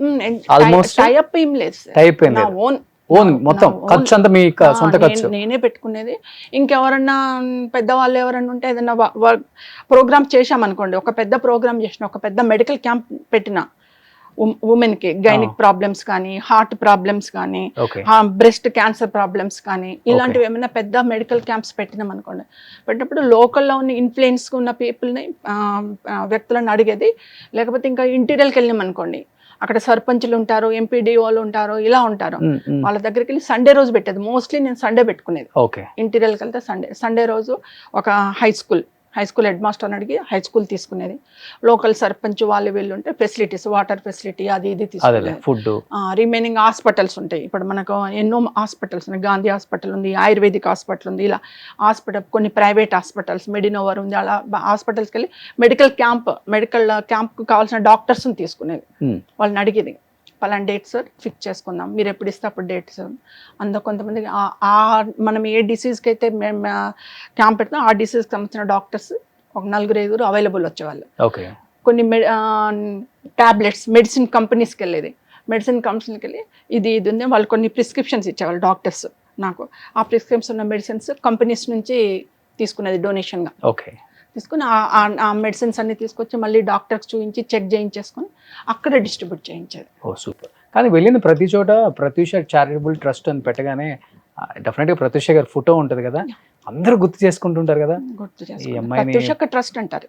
Almost? టైఅప్ ఏం లేదు సార్. టైప్ నా ఓన్ ఓన్ మొత్తం ఖర్చు అంతా మీ సొంత ఖర్చు? నేనే పెట్టుకునేది. ఇంకెవరన్నా పెద్దవాళ్ళు ఎవరన్నా ఉంటే ఏదైనా ప్రోగ్రామ్ చేశామనుకోండి, ఒక పెద్ద ప్రోగ్రామ్ చేసిన, ఒక పెద్ద మెడికల్ క్యాంప్ పెట్టిన ఉమెన్కి గైనిక్ ప్రాబ్లమ్స్ కానీ, హార్ట్ ప్రాబ్లమ్స్ కానీ, బ్రెస్ట్ క్యాన్సర్ ప్రాబ్లమ్స్ కానీ, ఇలాంటివి ఏమైనా పెద్ద మెడికల్ క్యాంప్స్ పెట్టినాం అనుకోండి, పెట్టినప్పుడు లోకల్లో ఉన్న ఇన్ఫ్లుయెన్స్ ఉన్న పీపుల్ని వ్యక్తులను అడిగేది. లేకపోతే ఇంకా ఇంటీరియల్కి వెళ్ళినాం అనుకోండి, అక్కడ సర్పంచులు ఉంటారు, ఎంపీడీఓలు ఉంటారు, ఇలా ఉంటారు, వాళ్ళ దగ్గరికి వెళ్ళి సండే రోజు పెట్టేది. మోస్ట్లీ నేను సండే పెట్టుకునేది. ఇంటీరియల్కి వెళ్తే సండే రోజు ఒక హై స్కూల్ హెడ్ మాస్టర్ని అడిగి హై స్కూల్ తీసుకునేది. లోకల్ సర్పంచ్ వాళ్ళు వీళ్ళు ఉంటే ఫెసిలిటీస్, వాటర్ ఫెసిలిటీ అది ఇది తీసుకునేది. ఫుడ్, రిమైనింగ్ హాస్పిటల్స్ ఉంటాయి. ఇప్పుడు మనకు ఎన్నో హాస్పిటల్స్ ఉన్నాయి. గాంధీ హాస్పిటల్ ఉంది, ఆయుర్వేదిక్ హాస్పిటల్ ఉంది, ఇలా హాస్పిటల్ కొన్ని ప్రైవేట్ హాస్పిటల్స్, మెడినోవర్ ఉంది, అలా హాస్పిటల్స్కి వెళ్ళి మెడికల్ క్యాంప్కి కావాల్సిన డాక్టర్స్ని తీసుకునేది. వాళ్ళని అడిగేది, పలానా డేట్స్ ఫిక్స్ చేసుకుందాం, మీరు ఎప్పుడు ఇస్తే అప్పుడు డేట్స్. అందులో కొంతమంది మనం ఏ డిసీజ్కి అయితే మేము క్యాంప్ పెడతాం ఆ డిసీజ్కి సంబంధించిన డాక్టర్స్ ఒక 4-5 అవైలబుల్ వచ్చేవాళ్ళు. కొన్ని ట్యాబ్లెట్స్ మెడిసిన్ కంపెనీస్కి వెళ్ళేది. మెడిసిన్ కంపెనీస్కి వెళ్ళి ఇది ఉంది, వాళ్ళు కొన్ని ప్రిస్క్రిప్షన్స్ ఇచ్చేవాళ్ళు డాక్టర్స్. నాకు ఆ ప్రిస్క్రిప్షన్ ఉన్న మెడిసిన్స్ కంపెనీస్ నుంచి తీసుకునేది డొనేషన్గా. తీసుకుని ఆ మెడిసిన్స్ అన్ని తీసుకొచ్చి మళ్ళీ డాక్టర్స్ చూపించి చెక్ చేయించేసుకొని అక్కడ డిస్ట్రిబ్యూట్ చేయించేది. సూపర్. కానీ వెళ్ళిన ప్రతి చోట ప్రత్యూష చారిటబుల్ ట్రస్ట్ అని పెట్టగానే డెఫినెట్గా ప్రత్యూష గారి ఫోటో ఉంటుంది కదా, అందరూ గుర్తు చేసుకుంటుంటారు కదా, ఈ అమ్మాయిని ట్రస్ట్ అంటారు.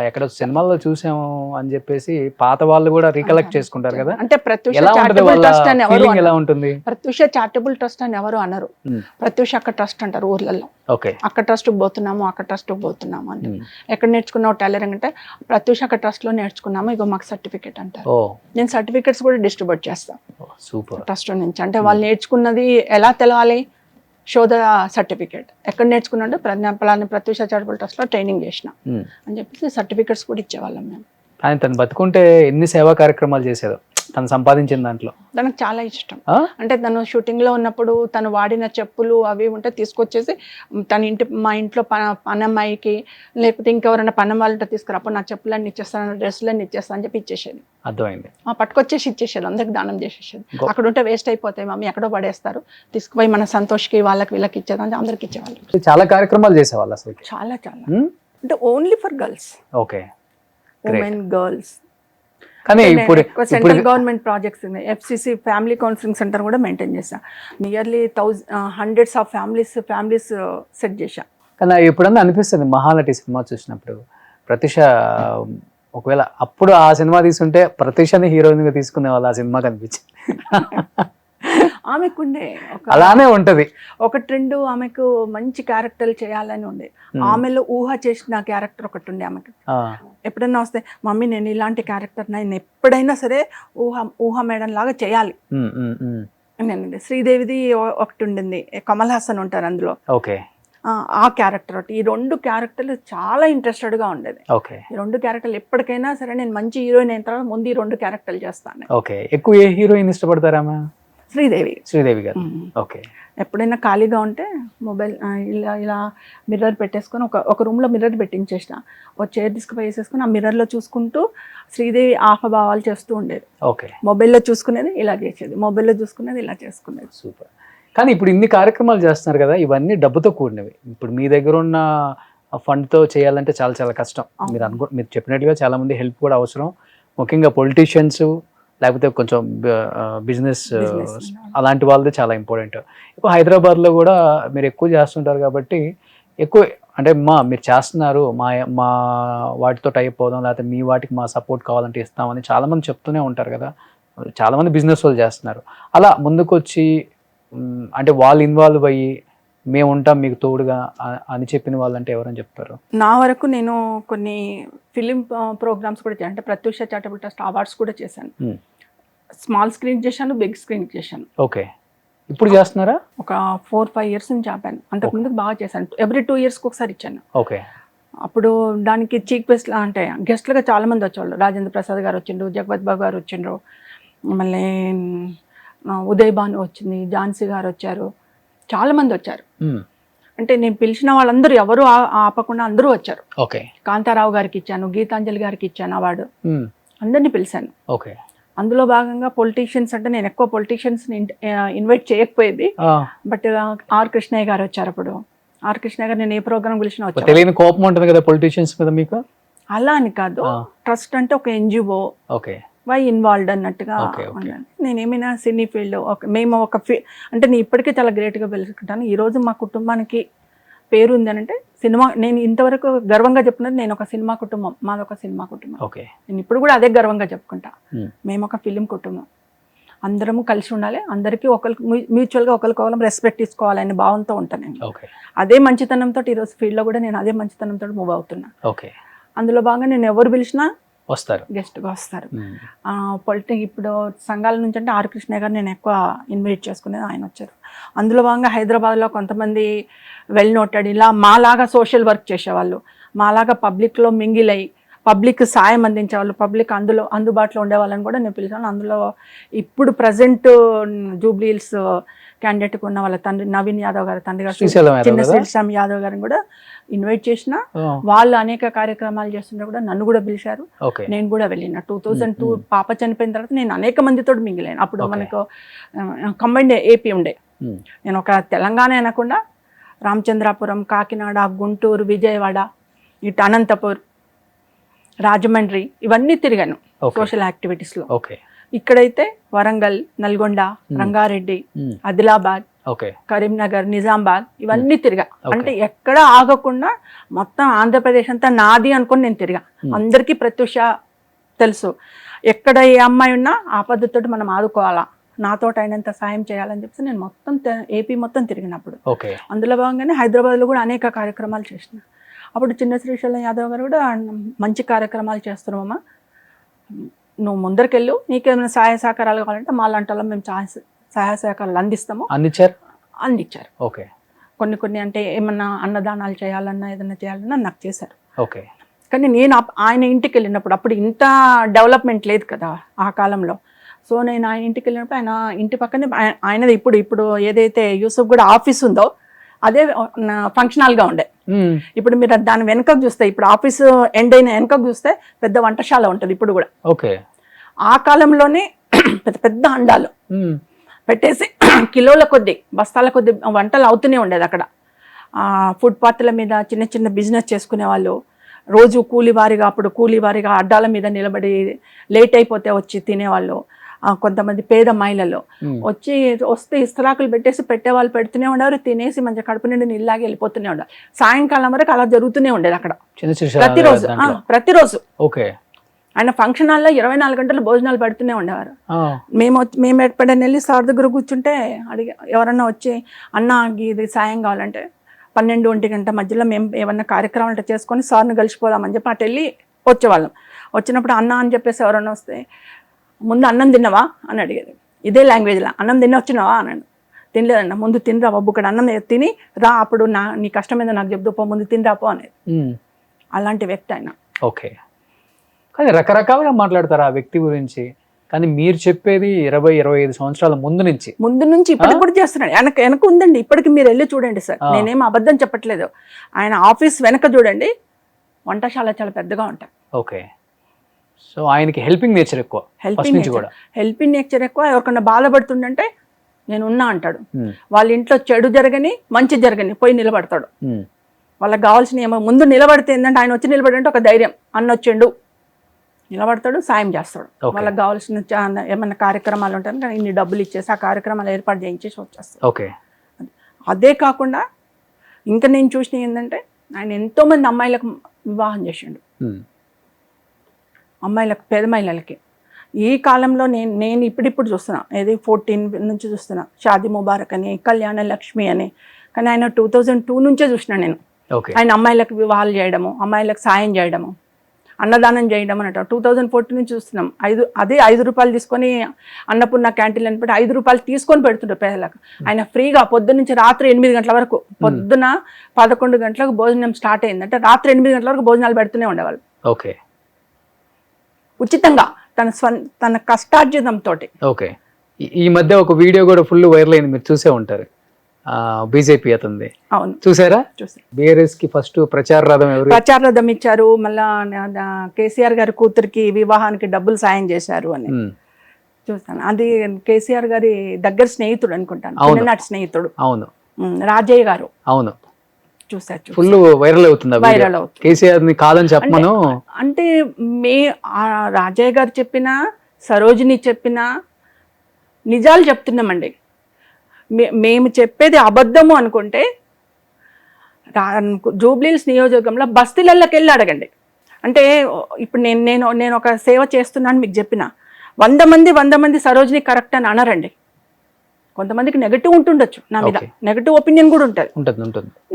ఎక్కడ సినిమాల్లో చూసాము అని చెప్పేసి పాత వాళ్ళు కూడా రీకలెక్ట్ చేసుకుంటారు కదా. అంటే ప్రత్యూష చారిటబుల్ ట్రస్ట్ అని ఎవరు ఎలా ఉంటుంది? ప్రత్యూష చారిటబుల్ ట్రస్ట్ అని ఎవరు అనరు, ప్రత్యూష అక్క ట్రస్ట్ అంటారు ఊర్లలో. అక్క ట్రస్ట్ పోతున్నాము, అక్క ట్రస్ట్ పోతున్నాము అంటే. ఎక్కడ నేర్చుకున్నావు టైలరింగ్ అంటే ప్రత్యూష అక్క ట్రస్ట్ లో నేర్చుకున్నాము, ఇగో మాకు సర్టిఫికేట్ అంటారు. నేను సర్టిఫికేట్స్ కూడా డిస్ట్రిబ్యూట్ చేస్తాను ట్రస్ట్ నుంచి. అంటే వాళ్ళు నేర్చుకున్నది ఎలా తెలవాలి, షో ద సర్టిఫికేట్. ఎక్కడ నేర్చుకున్నాడు, ప్రత్యూష చారిటబుల్ ట్రస్ట్ లో ట్రైనింగ్ చేసిన అని చెప్పేసి సర్టిఫికేట్స్ కూడా ఇచ్చేవాళ్ళం మేము. కానీ తను బతుకుంటే ఎన్ని సేవా కార్యక్రమాలు చేసేదో తను సంపాదించిన దాంట్లో. తనకు చాలా ఇష్టం. అంటే తను షూటింగ్ లో ఉన్నప్పుడు తను వాడిన చెప్పులు అవి ఉంటే తీసుకొచ్చేసి మా ఇంట్లో పనమ్మాయికి లేకపోతే ఇంకెవరైనా పనం వాళ్ళతో తీసుకురా, అప్పుడు నా చెప్పులన్నీ ఇచ్చేస్తాను, డ్రెస్సులన్నీ ఇచ్చేస్తాను అని చెప్పి ఇచ్చేసేది. అర్థమైంది. పట్టుకొచ్చేసి ఇచ్చేసేది, అందరికి దానం చేసేసేది. అక్కడ ఉంటే వేస్ట్ అయిపోతాయి మమ్మీ, ఎక్కడో పడేస్తారు, తీసుకుపోయి మన సంతోష్కి వాళ్ళకి వీళ్ళకి ఇచ్చేది, అందరికి ఇచ్చేవాళ్ళు. చాలా కార్యక్రమాలు చేసేవాళ్ళు అసలు. చాలా అంటే only for girls. Women, girls. కానీ ఇప్పుడు సెంట్రల్ గవర్నమెంట్ ప్రాజెక్ట్స్ ఉన్నాయి. FCC ఫ్యామిలీ కౌన్సిలింగ్ సెంటర్ కూడా మెయింటైన్ చేశా. Nearly hundreds of families set చేశా. కానీ ఎప్పుడన్నా అనిపిస్తుంది మహానటి సినిమా చూసినప్పుడు ప్రత్యూష ఒకవేళ అప్పుడు ఆ సినిమా తీసుకుంటే ప్రత్యూషని హీరోయిన్ గా తీసుకునే వాళ్ళు ఆ సినిమా కనిపించింది. ఆమెకుండే అలానే ఉంటది ఒక ట్రెండ్, ఆమెకు మంచి క్యారెక్టర్లు చేయాలని ఉండే. ఆమెలో ఊహ చేసిన క్యారెక్టర్ ఒకటి ఉండే ఆమెకు. ఎప్పుడైనా వస్తే మమ్మీ నేను ఇలాంటి క్యారెక్టర్ నేను ఎప్పుడైనా సరే ఊహ మేడం లాగా చేయాలి. నేను శ్రీదేవిది ఒకటి ఉండింది, కమల్ హాసన్ ఉంటారు అందులో, ఆ క్యారెక్టర్ ఒకటి. ఈ 2 క్యారెక్టర్లు చాలా ఇంట్రెస్టెడ్ గా ఉండేది. ఈ 2 క్యారెక్టర్లు ఎప్పటికైనా సరే నేను మంచి హీరోయిన్ అయిన తర్వాత ముందు ఈ 2 క్యారెక్టర్లు చేస్తాను. ఎక్కువ ఏ హీరోయిన్ ఇష్టపడతారా? శ్రీదేవి గారు. ఎప్పుడైనా ఖాళీగా ఉంటే మొబైల్ ఇలా మిర్రర్ పెట్టేసుకొని ఒక రూమ్లో మిర్రర్ పెట్టించేసిన, ఒక చైర్ తీసుకుపోయి వేసేసుకొని ఆ మిర్రర్లో చూసుకుంటూ శ్రీదేవి ఆహభావాలు చేస్తూ ఉండేది. మొబైల్లో చూసుకునేది ఇలా చేసేది, మొబైల్లో చూసుకునేది ఇలా చేసుకునేది. సూపర్. కానీ ఇప్పుడు ఇన్ని కార్యక్రమాలు చేస్తున్నారు కదా, ఇవన్నీ డబ్బుతో కూడినవి. ఇప్పుడు మీ దగ్గర ఉన్న ఫండ్తో చేయాలంటే చాలా చాలా కష్టం. మీరు చెప్పినట్టుగా చాలా మంది హెల్ప్ కూడా అవసరం, ముఖ్యంగా పొలిటీషియన్స్ లేకపోతే కొంచెం బిజినెస్ అలాంటి వాళ్ళది చాలా ఇంపార్టెంట్. ఇప్పుడు హైదరాబాద్లో కూడా మీరు ఎక్కువ చేస్తుంటారు కాబట్టి ఎక్కువ అంటే మీరు చేస్తున్నారు, మా వాటితో టైప్ అవుదాం, లేకపోతే మీ వాటికి మా సపోర్ట్ కావాలంటే ఇస్తామని చాలామంది చెప్తూనే ఉంటారు కదా. చాలామంది బిజినెస్ వాళ్ళు చేస్తున్నారు. అలా ముందుకు వచ్చి అంటే వాళ్ళు ఇన్వాల్వ్ అయ్యి మేము ఉంటాం మీకు తోడుగా అని చెప్పిన వాళ్ళంటే ఎవరని చెప్తారు? నా వరకు నేను కొన్ని ఫిలిం ప్రోగ్రామ్స్ కూడా చేశాను. అంటే ప్రత్యూష చారిటబుల్ ట్రస్ట్ అవార్డ్స్ కూడా చేశాను. స్మాల్ స్క్రీన్ చేశాను, బిగ్ స్క్రీన్ చేశాను. ఇప్పుడు చేస్తున్నారా? ఒక 4-5 years నుంచి ఆపాను. అంతకుముందు బాగా చేశాను. ఎవ్రీ 2 years ఒకసారి ఇచ్చాను. అప్పుడు దానికి చీఫ్ గెస్ట్ అంటే గెస్ట్లుగా చాలా మంది వచ్చేవాళ్ళు. రాజేంద్ర ప్రసాద్ గారు వచ్చిండ్రు, జగపత్ బాబు గారు వచ్చిండ్రు, మళ్ళీ ఉదయ్ భాను వచ్చింది, ఝాన్సీ గారు వచ్చారు, చాలా మంది వచ్చారు. అంటే నేను పిలిచిన వాళ్ళందరూ ఎవరు ఆపకుండా అందరూ వచ్చారు. ఓకే. కాంతారావు గారికి ఇచ్చాను, గీతాంజలి గారికి ఇచ్చాను అవార్డు, అందరినీ పిలిచాను. ఓకే. అందులో భాగంగా పొలిటీషియన్స్ అంటే నేను ఎక్కువ పొలిటీషియన్స్ ఇన్వైట్ చేయకపోయేది, బట్ ఆర్ కృష్ణయ్య గారు వచ్చారు. అప్పుడు ఆర్ కృష్ణయ్య గారు నేను ఏ ప్రోగ్రామ్ పిలిచినా వచ్చారు. తెలియని కోపం ఉంటుంది కదా పొలిటీషియన్స్ మీద మీకు? అలా అని కాదు, ట్రస్ట్ అంటే ఒక ఎన్జిఓ, ఓకే, వై ఇన్వాల్వ్డ్ అన్నట్టుగా. నేను ఏమైనా సినీ ఫీల్డ్ మేము ఒక అంటే నేను ఇప్పటికీ చాలా గ్రేట్గా పిలుచుకుంటాను. ఈరోజు మా కుటుంబానికి పేరు ఉంది అని అంటే సినిమా, నేను ఇంతవరకు గర్వంగా చెప్పుకున్నది నేను ఒక సినిమా కుటుంబం, మాది ఒక సినిమా కుటుంబం. ఓకే. నేను ఇప్పుడు కూడా అదే గర్వంగా చెప్పుకుంటా. మేము ఒక ఫిలిం కుటుంబం, అందరము కలిసి ఉండాలి, అందరికీ ఒకరికి మ్యూచువల్గా ఒకరికొకరు రెస్పెక్ట్ తీసుకోవాలనే భావంతో ఉంటాను నేను. అదే మంచితనంతో ఈరోజు ఫీల్డ్లో కూడా నేను అదే మంచితనంతో మూవ్ అవుతున్నా. ఓకే. అందులో భాగంగా నేను ఎవరు పిలిచినా వస్తారు, గెస్ట్గా వస్తారు. ఇప్పుడు సంఘాల నుంచి అంటే ఆర్ కృష్ణ గారు నేను ఎక్కువ ఇన్వైట్ చేసుకునేది, ఆయన వచ్చారు. అందులో భాగంగా హైదరాబాద్లో కొంతమంది వెల్ నోటెడ్ ఇలా మాలాగా సోషల్ వర్క్ చేసేవాళ్ళు, మాలాగా పబ్లిక్లో మింగిల్ అయ్యి పబ్లిక్ సాయం అందించేవాళ్ళు, పబ్లిక్ అందుబాటులో ఉండే వాళ్ళని కూడా నేను పిలిచాను. అందులో ఇప్పుడు ప్రజెంట్ జూబ్లీహిల్స్ క్యాండిడేట్గా ఉన్న వాళ్ళ తండ్రి నవీన్ యాదవ్ గారు తండ్రి గారు చిన్న శ్రీశ్యామ్ యాదవ్ గారిని కూడా ఇన్వైట్ చేసిన. వాళ్ళు అనేక కార్యక్రమాలు చేస్తుంటే కూడా నన్ను కూడా పిలిచారు, నేను కూడా వెళ్ళిన. 2002 పాప చనిపోయిన తర్వాత నేను అనేక మందితో మింగిలాను. అప్పుడు మనకు కంబైన్డ్ ఏపీ ఉండే, నేను ఒక తెలంగాణ అనకుండా రామచంద్రాపురం, కాకినాడ, గుంటూరు, విజయవాడ, ఇటు అనంతపూర్, రాజమండ్రి ఇవన్నీ తిరిగాను సోషల్ యాక్టివిటీస్లో. ఇక్కడైతే వరంగల్, నల్గొండ, రంగారెడ్డి, ఆదిలాబాద్, కరీంనగర్, నిజామాబాద్ ఇవన్నీ తిరిగా. అంటే ఎక్కడ ఆగకుండా మొత్తం ఆంధ్రప్రదేశ్ అంతా నాది అనుకుని నేను తిరిగా. అందరికీ ప్రత్యూష తెలుసు, ఎక్కడ ఏ అమ్మాయి ఉన్నా ఆ పద్ధతితో మనం ఆదుకోవాలా, నాతో అయినంత సాయం చేయాలని చెప్పి నేను మొత్తం ఏపీ మొత్తం తిరిగినప్పుడు. అందులో భాగంగానే హైదరాబాద్లో కూడా అనేక కార్యక్రమాలు చేసిన. అప్పుడు చిన్న శ్రీశైలం యాదవ్ గారు కూడా మంచి కార్యక్రమాలు చేస్తున్నామమ్మా, నువ్వు ముందరికెళ్ళు, నీకేమైనా సహాయ సహకారాలు కావాలంటే మా లాంటి వాళ్ళం మేము సహాయ సహకారాలు అందిస్తాము. అందించారు. ఓకే. కొన్ని అంటే ఏమన్నా అన్నదానాలు చేయాలన్నా ఏదన్నా చేయాలన్నా నాకు చేశారు. ఓకే. కానీ నేను ఆయన ఇంటికి వెళ్ళినప్పుడు అప్పుడు ఇంత డెవలప్మెంట్ లేదు కదా ఆ కాలంలో. సో నేను ఆయన ఇంటికి వెళ్ళినప్పుడు ఆయన ఇంటి పక్కనే ఆయనది ఇప్పుడు ఏదైతే యూసుఫ్ కూడా ఆఫీస్ ఉందో అదే ఫంక్షన్ హాల్గా ఉండే. ఇప్పుడు మీరు దాని వెనకకు చూస్తే, ఇప్పుడు ఆఫీసు ఎండ్ అయిన వెనకకు చూస్తే పెద్ద వంటశాల ఉంటుంది ఇప్పుడు కూడా. ఓకే. ఆ కాలంలోనే పెద్ద పెద్ద అండాలు పెట్టేసి కిలోల కొద్ది, బస్తాల కొద్ది వంటలు అవుతూనే ఉండేది అక్కడ. ఫుట్పాత్ల మీద చిన్న చిన్న బిజినెస్ చేసుకునే వాళ్ళు రోజు కూలీవారిగా అడ్డాల మీద నిలబడి లేట్ అయిపోతే వచ్చి తినేవాళ్ళు. కొంతమంది పేద మహిళలు వస్తే ఇస్తరాకులు పెట్టేసి పెట్టేవాళ్ళు పెడుతూనే ఉండేవారు, తినేసి మంచిగా కడుపు నిండి నీళ్ళలాగే వెళ్ళిపోతూనే ఉండేవారు. సాయంకాలం వరకు అలా జరుగుతూనే ఉండేది అక్కడ ప్రతిరోజు. ఆయన ఫంక్షన్ హాల్లో 24 గంటలు భోజనాలు పెడుతూనే ఉండేవారు. మేము ఎప్పుడైనా వెళ్ళి సార్ దగ్గర కూర్చుంటే ఎవరన్నా వచ్చి అన్న ఇది సాయం కావాలంటే 12-1 గంట మధ్యలో మేము ఏమన్నా కార్యక్రమాలు చేసుకొని సార్ని కలిసిపోదామని చెప్పి అటు వెళ్ళి వచ్చేవాళ్ళం. వచ్చినప్పుడు అన్న అని చెప్పేసి ఎవరన్నా వస్తే ముందు అన్నం తిన్నావా అని అడిగేది, ఇదే లాంగ్వేజ్లో. అన్నం తిన్న వచ్చినావా అన్నాడు. తినలేదన్న, ముందు తినరా బాబు, ఇక్కడ అన్నం తిని రా, అప్పుడు నీ కష్టం ఏదో నాకు చెప్తూ పో, ముందు తినరాపో అనేది. అలాంటి వ్యక్తి ఆయన. ఓకే. కానీ రకరకాలుగా మాట్లాడతారు ఆ వ్యక్తి గురించి, కానీ మీరు చెప్పేది 20-25 సంవత్సరాల ముందు నుంచి ఇప్పటికి కూడా చేస్తున్నాడు. వెనక ఉందండి, ఇప్పటికి మీరు వెళ్ళి చూడండి సార్, నేనేం అబద్ధం చెప్పట్లేదు. ఆయన ఆఫీస్ వెనక చూడండి, వంటశాల చాలా పెద్దగా ఉంటాయి. ఓకే. సో ఆయనకి హెల్పింగ్ నేచర్ ఎక్కువ. హెల్పింగ్ నేచర్ ఎక్కువ. ఎవరికన్నా బాధపడుతుండంటే నేను ఉన్నా అంటాడు. వాళ్ళ ఇంట్లో చెడు జరగని మంచి జరగని పోయి నిలబడతాడు. వాళ్ళకి కావాల్సిన ఏమో ముందు నిలబడితే ఏంటంటే ఆయన వచ్చి నిలబడంటే ఒక ధైర్యం, అన్నొచ్చిండు నిలబడతాడు, సాయం చేస్తాడు. వాళ్ళకి కావాల్సిన ఏమన్నా కార్యక్రమాలు ఉంటాయి కానీ ఇన్ని డబ్బులు ఇచ్చేసి ఆ కార్యక్రమాలు ఏర్పాటు చేయించేసి వచ్చేస్తాడు. ఓకే. అదే కాకుండా ఇంకా నేను చూసిన ఏంటంటే ఆయన ఎంతోమంది అమ్మాయిలకు వివాహం చేసిండు, అమ్మాయిలకు, పేద మహిళలకి. ఈ కాలంలో నేను ఇప్పుడు చూస్తున్నా, ఏది 14 నుంచి చూస్తున్నా, షాదీ ముబారక్ అని, కళ్యాణ లక్ష్మి అని. కానీ ఆయన 2002 నుంచే చూసినా నేను. ఆయన అమ్మాయిలకు వివాహాలు చేయడము, అమ్మాయిలకు సాయం చేయడము, అన్నదానం చేయడం అన్నట్టు 2014 నుంచి చూస్తున్నాం. 5 రూపాయలు తీసుకొని అన్నపూర్ణ క్యాంటీన్లు అని పెట్టి 5 రూపాయలు తీసుకొని పెడుతుంటారు పేదలకు. ఆయన ఫ్రీగా పొద్దున్న నుంచి రాత్రి 8 గంటల వరకు, పొద్దున 11 గంటలకు భోజనం స్టార్ట్ అయిందంటే రాత్రి 8 గంటల వరకు భోజనాలు పెడుతూనే ఉండేవాళ్ళు. ఓకే. ఉచితంగా తన కష్టార్జితంతో. ఓకే. ఈ మధ్య ఒక వీడియో కూడా ఫుల్ వైరల్ అయింది, మీరు చూసే ఉంటారు. బీజేపీ అతనిది అవును చూసారా? చూసాను. బీఆర్ఎస్ కి ఫస్ట్ ప్రచార రథం ఎవరు? ప్రచార రథం ఇచ్చారు, మళ్ళా కేసీఆర్ గారి కూతురికి వివాహానికి డబ్బులు సాయం చేశారు అని చూస్తాను. అది కేసీఆర్ గారి దగ్గర స్నేహితుడు అనుకుంటాను, అవును. చిన్ననాటి స్నేహితుడు. అవును రాజయ్య గారు. అవును, చూసారు. ఫుల్ వైరల్ అవుతుంది. వైరల్ అవుతుంది. కేసీఆర్ ని కాదని చెప్పమను. అంటే రాజయ్య గారు చెప్పినా సరోజిని చెప్పినా నిజాలు చెప్తున్నామండి. మేము చెప్పేది అబద్ధము అనుకుంటే జూబ్లీహిల్స్ నియోజకవర్గంలో బస్తీలలోకి వెళ్ళి అడగండి. అంటే ఇప్పుడు నేను ఒక సేవ చేస్తున్నాను మీకు చెప్పిన 100 మంది సరోజిని కరెక్ట్ అని అనరండి. కొంతమందికి నెగటివ్ ఉంటుండొచ్చు నా మీద, నెగటివ్ ఒపీనియన్ కూడా ఉంటుంది.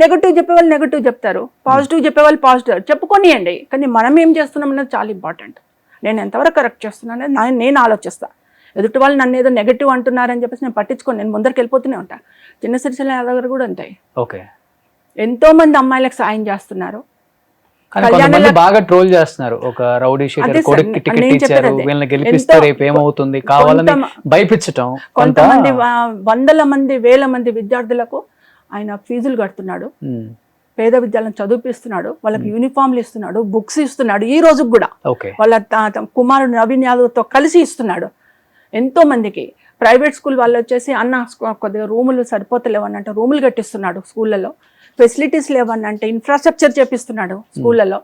నెగటివ్ చెప్పేవాళ్ళు నెగటివ్ చెప్తారు, పాజిటివ్ చెప్పేవాళ్ళు పాజిటివ్ చెప్పుకొనియండి. కానీ మనం ఏం చేస్తున్నాం అనేది చాలా ఇంపార్టెంట్. నేను ఎంతవరకు కరెక్ట్ చేస్తున్నాను అనేది నేను ఆలోచిస్తాను. ఎదుటి వాళ్ళు నన్ను ఏదో నెగటివ్ అంటున్నారని చెప్పేసి నేను పట్టించుకొని నేను ముందరికి వెళ్ళిపోతూనే ఉంటాను. చిన్న సిరిసిల్ల యాదవ్ గారు కూడా ఉంటాయి. ఎంతో మంది అమ్మాయిలకు సాయం చేస్తున్నారు. బాగా ట్రోల్ చేస్తున్నారు. ఒక రౌడీ షీటర్ కొడుక్కి టికెట్ ఇచ్చారు, వీళ్ళని గెలిపిస్తే రేపు ఏమవుతుంది కావాలని భయపించటం. కొంతమంది 100 మంది 1000 మంది విద్యార్థులకు ఆయన ఫీజులు కడుతున్నాడు, పేద విద్యాలను చదివిపిస్తున్నాడు, వాళ్ళకి యూనిఫామ్లు ఇస్తున్నాడు, బుక్స్ ఇస్తున్నాడు. ఈ రోజు కూడా వాళ్ళ కుమారుడు నవీన్ యాదవ్తో కలిసి ఇస్తున్నాడు. ఎంతో మందికి ప్రైవేట్ స్కూల్ వాళ్ళు వచ్చేసి అన్న కొద్దిగా రూములు సరిపోతలేవని అంటే రూములు కట్టిస్తున్నాడు. స్కూళ్ళలో ఫెసిలిటీస్ లేవని అంటే ఇన్ఫ్రాస్ట్రక్చర్ చేపిస్తున్నాడు స్కూళ్ళలో.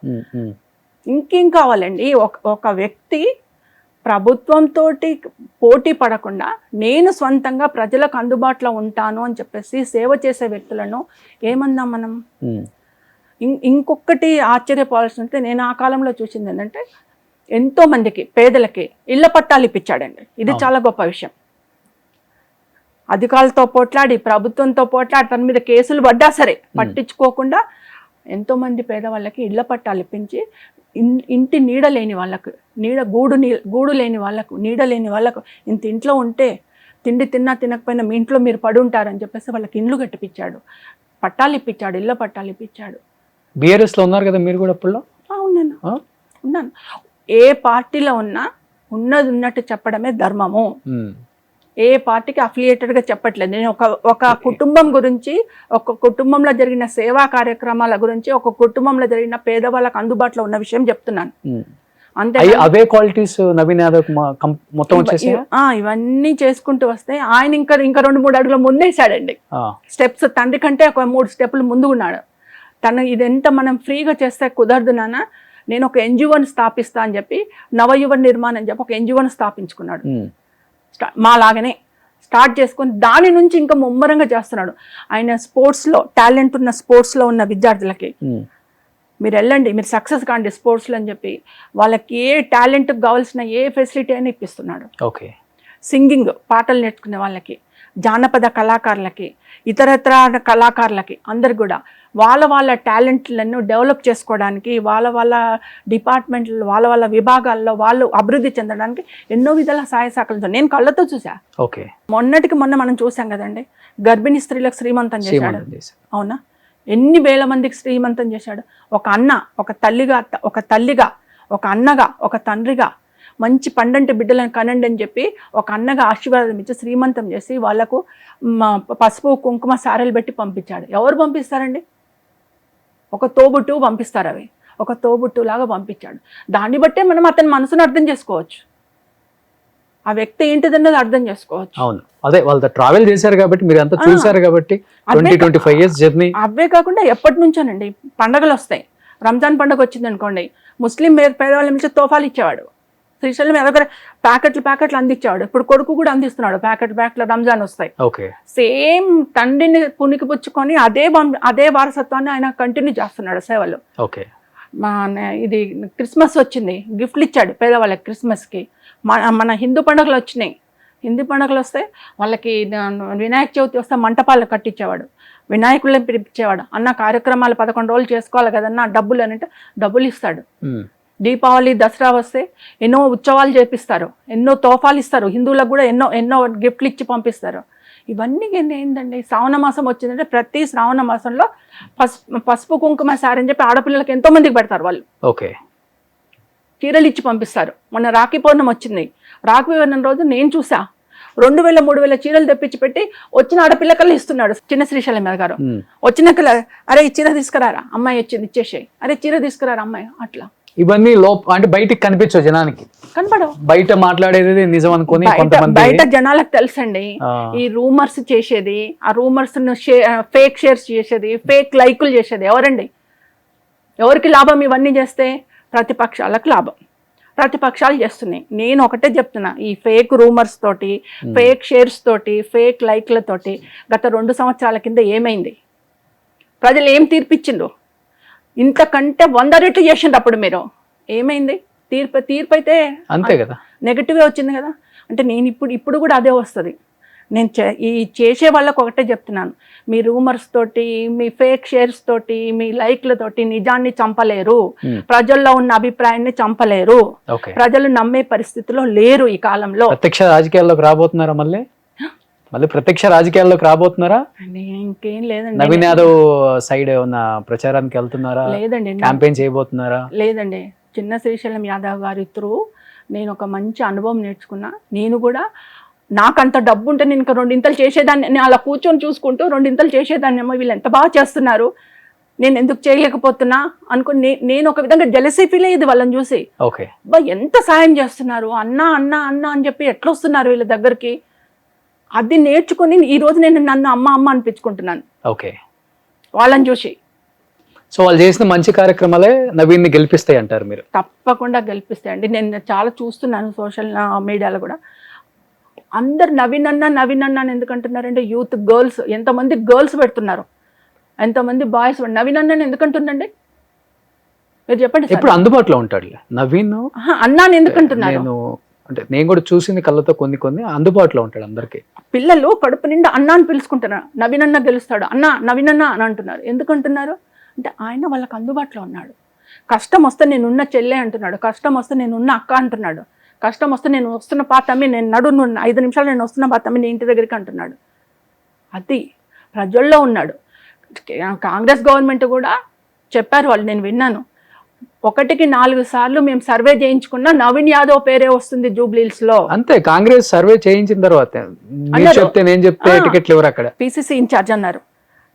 ఇంకేం కావాలండి? ఒక వ్యక్తి ప్రభుత్వంతో పోటీ పడకుండా నేను స్వంతంగా ప్రజలకు అందుబాటులో ఉంటాను అని చెప్పేసి సేవ చేసే వ్యక్తులను ఏమన్నాం మనం? ఇంకొకటి ఆశ్చర్యపోవాల్సింది నేను ఆ కాలంలో చూసింది ఏంటంటే ఎంతో మందికి పేదలకి ఇళ్ల పట్టాలు ఇప్పించాడండి. ఇది చాలా గొప్ప విషయం. అధికారులతో పోట్లాడి ప్రభుత్వంతో పోట్లాడి తన మీద కేసులు పడ్డా సరే పట్టించుకోకుండా ఎంతో మంది పేదవాళ్ళకి ఇళ్ల పట్టాలు ఇప్పించి ఇంటి నీడ లేని వాళ్ళకు గూడు లేని వాళ్ళకు నీడ లేని వాళ్ళకు ఇంత ఇంట్లో ఉంటే తిండి తిన్నా తినకపోయినా మీ ఇంట్లో మీరు పడి ఉంటారని చెప్పేసి వాళ్ళకి ఇండ్లు కట్టిపించాడు, పట్టాలు ఇప్పించాడు, ఇళ్ల పట్టాలు ఇప్పించాడు. బీఆర్ఎస్ లో ఉన్నారు కదా మీరు కూడా అప్పుడు? ఉన్నాను. ఏ పార్టీలో ఉన్నా ఉన్నది ఉన్నట్టు చెప్పడమే ధర్మము. ఏ పార్టీకి అఫిలియేటెడ్గా చెప్పట్లేదు. నేను ఒక కుటుంబం గురించి, ఒక కుటుంబంలో జరిగిన సేవా కార్యక్రమాల గురించి, ఒక కుటుంబంలో జరిగిన పేదవాళ్ళకు అందుబాటులో ఉన్న విషయం చెప్తున్నాను. అంతే. అవే క్వాలిటీస్ నవీన్ యాదవ్ మొత్తం వచ్చేసి ఇవన్నీ చేసుకుంటూ వస్తే ఆయన ఇంకా 2-3 అడుగుల ముందేసాడండి. స్టెప్స్ తండ్రి కంటే ఒక 3 స్టెప్పులు ముందు ఉన్నాడు. తను ఇదెంత మనం ఫ్రీగా చేస్తే కుదరదు నాన్న, నేను ఒక ఎన్జిఓని స్థాపిస్తా అని చెప్పి నవయువ నిర్మాణం అని చెప్పి ఒక ఎన్జిఓని స్థాపించుకున్నాడు. మా లాగానే స్టార్ట్ చేసుకొని దాని నుంచి ఇంకా ముమ్మరంగా చేస్తున్నాడు. ఆయన స్పోర్ట్స్లో టాలెంట్ ఉన్న స్పోర్ట్స్లో ఉన్న విద్యార్థులకి మీరు వెళ్ళండి, మీరు సక్సెస్ కాండి స్పోర్ట్స్లో అని చెప్పి వాళ్ళకి ఏ టాలెంట్కి కావాల్సిన ఏ ఫెసిలిటీ అయినా ఇప్పిస్తున్నాడు. సింగింగ్ పాటలు నేర్చుకునే వాళ్ళకి, జానపద కళాకారులకి, ఇతరత్ర కళాకారులకి అందరు కూడా వాళ్ళ టాలెంట్లను డెవలప్ చేసుకోవడానికి వాళ్ళ డిపార్ట్మెంట్లో వాళ్ళ విభాగాల్లో వాళ్ళు అభివృద్ధి చెందడానికి ఎన్నో విధాల సహాయ సహకారాలతో నేను కళ్ళతో చూసా. మొన్న మనం చూసాం కదండి, గర్భిణీ స్త్రీలకు శ్రీమంతం చేశాడు. అవునా? ఎన్ని వేల మందికి శ్రీమంతం చేశాడు. ఒక అన్న, ఒక తల్లిగా, ఒక అన్నగా, ఒక తండ్రిగా మంచి పండంటి బిడ్డలను కనండి అని చెప్పి ఒక అన్నగా ఆశీర్వాదం ఇచ్చి శ్రీమంతం చేసి వాళ్లకు పసుపు కుంకుమ సారెలు పెట్టి పంపించాడు. ఎవరు పంపిస్తారండి? ఒక తోబుట్టు పంపిస్తారు. అవి ఒక తోబుట్టులాగా పంపించాడు. దాన్ని బట్టే మనం అతని మనసును అర్థం చేసుకోవచ్చు, ఆ వ్యక్తి ఏంటిదన్నది అర్థం చేసుకోవచ్చు. అవును, అదే వాళ్ళతో ట్రావెల్ చేశారు కాబట్టి మీరు అంతా చూశారు కాబట్టి 20-25 years జర్నీ. అవే కాకుండా ఎప్పటి నుంచోనండి పండగలు వస్తాయి. రంజాన్ పండుగ వచ్చింది అనుకోండి, ముస్లిం పేదవాళ్ళ నుంచి తోఫాలు ఇచ్చేవాడు. శ్రీశైలం దగ్గర ప్యాకెట్లు అందించేవాడు. ఇప్పుడు కొడుకు కూడా అందిస్తున్నాడు ప్యాకెట్లు. రంజాన్ వస్తాయి, సేమ్ తండ్రిని పుణికిపుచ్చుకొని అదే వారసత్వాన్ని ఆయన కంటిన్యూ చేస్తున్నాడు సేవలు. ఇది క్రిస్మస్ వచ్చింది, గిఫ్ట్లు ఇచ్చాడు పేదవాళ్ళకి. క్రిస్మస్కి మన హిందూ పండుగలు వచ్చినాయి. హిందూ పండుగలు వస్తే వాళ్ళకి వినాయక చవితి వస్తే మంటపాలు కట్టించేవాడు, వినాయకుళ్ళని పిలిపించేవాడు. అన్న కార్యక్రమాలు 11 రోజులు చేసుకోవాలి కదన్నా, డబ్బులు అని అంటే డబ్బులు ఇస్తాడు. దీపావళి దసరా వస్తే ఎన్నో ఉత్సవాలు చేపిస్తారు, ఎన్నో తోఫాలు ఇస్తారు. హిందువులకు కూడా ఎన్నో గిఫ్ట్లు ఇచ్చి పంపిస్తారు. ఇవన్నీ ఏంటండి, శ్రావణ మాసం వచ్చిందంటే ప్రతి శ్రావణ మాసంలో పసుపు కుంకుమ సారి అని చెప్పి ఆడపిల్లలకి ఎంతో మందికి పెడతారు. వాళ్ళు చీరలు ఇచ్చి పంపిస్తారు. మొన్న రాఖీ పౌర్ణమి వచ్చింది. రాఖీ పౌర్ణమి రోజు నేను చూసా 2,000-3,000 చీరలు తెప్పించి పెట్టి వచ్చిన ఆడపిల్లకల్లా ఇస్తున్నాడు. చిన్న శ్రీశైలం మీద గారు వచ్చినాక అరే ఈ చీర తీసుకురారా, అమ్మాయి వచ్చింది ఇచ్చేసేయి, అరే చీర తీసుకురారా అమ్మాయి, అట్లా. ఇవన్నీ అంటే బయటికి కనిపించవు జనానికి, కనపడవు. బయట మాట్లాడేది నిజం అనుకుని బయట జనాలకు తెలుసండి ఈ రూమర్స్ చేసేది, ఆ రూమర్స్ ఫేక్ షేర్స్ చేసేది, ఫేక్ లైకులు చేసేది ఎవరండి? ఎవరికి లాభం ఇవన్నీ చేస్తే? ప్రతిపక్షాలకు లాభం. ప్రతిపక్షాలు చేస్తున్నాయి. నేను ఒకటే చెప్తున్నా, ఈ ఫేక్ రూమర్స్ తోటి, ఫేక్ షేర్స్ తోటి, ఫేక్ లైక్లతోటి గత 2 సంవత్సరాల కింద ఏమైంది? ప్రజలు ఏం తీర్పిచ్చిండ్రు? ఇంతకంటే 100 రెట్లు చేసిండ్రు అప్పుడు. మీరు ఏమైంది? తీర్పు అయితే అంతే కదా, నెగటివే వచ్చింది కదా. అంటే నేను ఇప్పుడు కూడా అదే వస్తుంది. నేను ఈ చేసే వాళ్ళకు ఒకటే చెప్తున్నాను, మీ రూమర్స్ తోటి, మీ ఫేక్ షేర్స్ తోటి, మీ లైక్లతోటి నిజాన్ని చంపలేరు, ప్రజల్లో ఉన్న అభిప్రాయాన్ని చంపలేరు. ప్రజలు నమ్మే పరిస్థితిలో లేరు ఈ కాలంలో. ప్రత్యక్ష రాజకీయాల్లోకి రాబోతున్నారా? మళ్ళీ ప్రత్యక్ష రాజకీయాల్లోకి రాబోతున్నారా? ఇంకేం లేదండి. నవీన్ యాదవ్ సైడ్ ఏమన్నా ప్రచారానికి వెళ్తున్నారా? లేదండి. క్యాంపెయిన్ చేయబోతున్నారా? లేదండి. చిన్న శ్రీశైలం యాదవ్ గారి త్రూ నేను ఒక మంచి అనుభవం నేర్చుకున్నా. నేను కూడా నాకంత డబ్బు ఉంటే నేను ఇంకా 2 ఇంతలు చేసేదాన్ని. నేను అలా కూర్చొని చూసుకుంటూ 2 ఇంతలు చేసేదాన్ని. అమ్మో వీళ్ళు ఎంత బాగా చేస్తున్నారు, నేను ఎందుకు చేయలేకపోతున్నా అనుకుని నేను ఒక విధంగా జెలసీ ఫీల్ అయ్యేది వాళ్ళని చూసి. ఎంత సాయం చేస్తున్నారు, అన్నా అన్నా అన్నా అని చెప్పి ఎట్లా వస్తున్నారు వీళ్ళ దగ్గరికి. అది నేర్చుకుని ఈ రోజు నేను నన్ను అమ్మ అమ్మ అనిపించుకుంటున్నాను వాళ్ళని చూసి. సో వాళ్ళు చేసిన మంచి కార్యక్రమాలే నవీన్ని గెలిపిస్తాయి అంటారు మీరు? తప్పకుండా గెలిపిస్తాయండి. నేను చాలా చూస్తున్నాను సోషల్ మీడియాలో కూడా అందరు నవీన్ అన్న అని ఎందుకంటున్నారంటే యూత్ గర్ల్స్, ఎంతమంది గర్ల్స్ పెడుతున్నారు, ఎంతమంది బాయ్స్. నవీన్ అన్న ఎందుకంటుండండి మీరు చెప్పండి. ఎప్పుడు అందుబాటులో ఉంటాడు నవీన్ అన్నాను ఎందుకంటున్నారు? అంటే నేను కూడా చూసింది కళ్ళతో కొన్ని అందుబాటులో ఉంటాడు అందరికి. పిల్లలు కడుపు నిండా అన్న అని పిలుచుకుంటున్నారు. నవీన్ అన్న గెలుస్తాడు, అన్న నవీన్ అన్న అని అంటున్నారు. ఎందుకంటున్నారు అంటే ఆయన వాళ్ళకి అందుబాటులో ఉన్నాడు. కష్టం వస్తే నేనున్న చెల్లె అంటున్నాడు, కష్టం వస్తే నేనున్న అక్క అంటున్నాడు, కష్టం వస్తే నేను వస్తున్న పాతమ్మి, నేను 5 నిమిషాలు నేను వస్తున్న పాతమ్మి నీ ఇంటి దగ్గరికి అంటున్నాడు. అది ప్రజల్లో ఉన్నాడు. కాంగ్రెస్ గవర్నమెంట్ కూడా చెప్పారు వాళ్ళు, నేను విన్నాను, 1కి 4 సార్లు మేము సర్వే చేయించుకున్నా నవీన్ యాదవ్ పేరే వస్తుంది జూబ్లీహిల్స్ లో. అంతే, కాంగ్రెస్ సర్వే చేయించిన తర్వాత నేను చెప్తే టికెట్లు ఎవరు అక్కడ పిసిసి ఇన్ఛార్జ్ అన్నారు,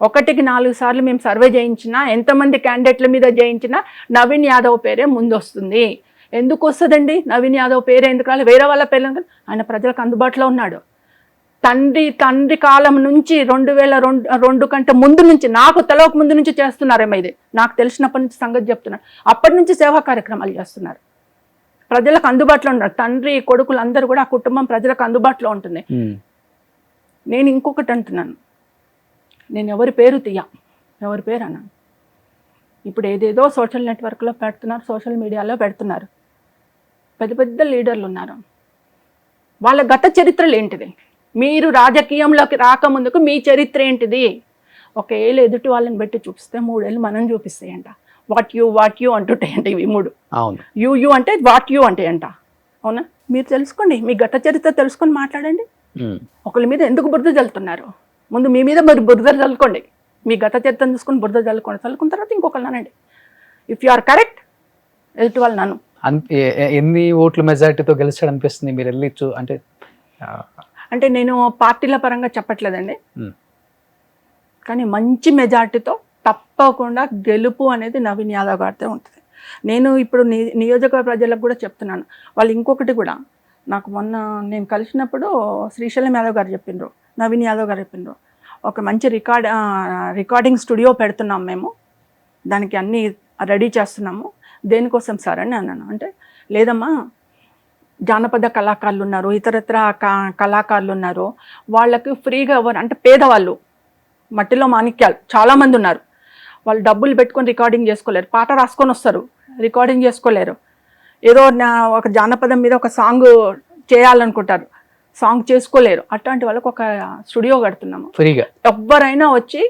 1కి 4 సార్లు మేము సర్వే చేయించినా, ఎంతమంది క్యాండిడేట్ల మీద చేయించినా నవీన్ యాదవ్ పేరే ముందు వస్తుంది. ఎందుకు వస్తుందండి నవీన్ యాదవ్ పేరు? ఎందుకు రాలి? వేరే వాళ్ళ పేర్లు. ఆయన ప్రజలకు అందుబాటులో ఉన్నాడు. తండ్రి కాలం నుంచి 2002 కంటే ముందు నుంచి, నాకు తెలవక ముందు నుంచి చేస్తున్నారేమో ఇది. నాకు తెలిసినప్పటి నుంచి సంగతి చెప్తున్నారు. అప్పటి నుంచి సేవా కార్యక్రమాలు చేస్తున్నారు. ప్రజలకు అందుబాటులో ఉన్నారు. తండ్రి కొడుకులు అందరూ కూడా ఆ కుటుంబం ప్రజలకు అందుబాటులో ఉంటుంది. నేను ఇంకొకటి అంటున్నాను, నేను ఎవరి పేరు ఎవరి పేరు అన్నాను. ఇప్పుడు ఏదేదో సోషల్ నెట్వర్క్లో పెడుతున్నారు, సోషల్ మీడియాలో పెడుతున్నారు. పెద్ద లీడర్లు ఉన్నారు, వాళ్ళ గత చరిత్రలు ఏంటిది? మీరు రాజకీయంలోకి రాకముందుకు మీ చరిత్ర ఏంటిది? 1 ఏళ్ళు ఎదుటి వాళ్ళని బట్టి చూపిస్తే 3 ఏళ్ళు మనం చూపిస్తాయంట. వాట్ యూ అంటుంటాయంట ఇవి 3. యూ అంటే వాట్ యూ అంటే అంట. అవునా? మీరు తెలుసుకోండి, మీ గత చరిత్ర తెలుసుకొని మాట్లాడండి. ఒకరి మీద ఎందుకు బురద చల్లుతున్నారు? ముందు మీ మీద మరి బురద చల్లుకోండి. మీ గత చరిత్ర చూసుకొని బురద చల్లుకున్న తర్వాత ఇంకొకరు నానండి. ఇఫ్ యు ఆర్ కరెక్ట్, ఎదుటి వాళ్ళు నన్ను ఎన్ని ఓట్ల మెజారిటీతో గెలిచాడు అనిపిస్తుంది మీరు వెళ్ళి అంటే నేను పార్టీల పరంగా చెప్పట్లేదండి, కానీ మంచి మెజార్టీతో తప్పకుండా గెలుపు అనేది నవీన్ యాదవ్ గారితో ఉంటుంది. నేను ఇప్పుడు నియోజకవర్గ ప్రజలకు కూడా చెప్తున్నాను. వాళ్ళు ఇంకొకటి కూడా, నాకు మొన్న నేను కలిసినప్పుడు శ్రీశైలం యాదవ్ గారు చెప్పిండ్రు, నవీన్ యాదవ్ గారు చెప్పిండ్రు, ఒక మంచి రికార్డింగ్ స్టూడియో పెడుతున్నాం మేము, దానికి అన్నీ రెడీ చేస్తున్నాము. దేనికోసం సార్ అని అన్నాను. అంటే లేదమ్మా, జానపద కళాకారులు ఉన్నారు, ఇతరత్ర కళాకారులు ఉన్నారు, వాళ్ళకి ఫ్రీగా అంటే పేదవాళ్ళు, మట్టిలో మాణిక్యాలు చాలామంది ఉన్నారు, వాళ్ళు డబ్బులు పెట్టుకొని రికార్డింగ్ చేసుకోలేరు, పాట రాసుకొని వస్తారు, రికార్డింగ్ చేసుకోలేరు. ఏదో ఒక జానపదం మీద ఒక సాంగ్ చేయాలనుకుంటారు, సాంగ్ చేసుకోలేరు. అట్లాంటి వాళ్ళకు ఒక స్టూడియో కడుతున్నాము ఫ్రీగా. ఎవరైనా వచ్చి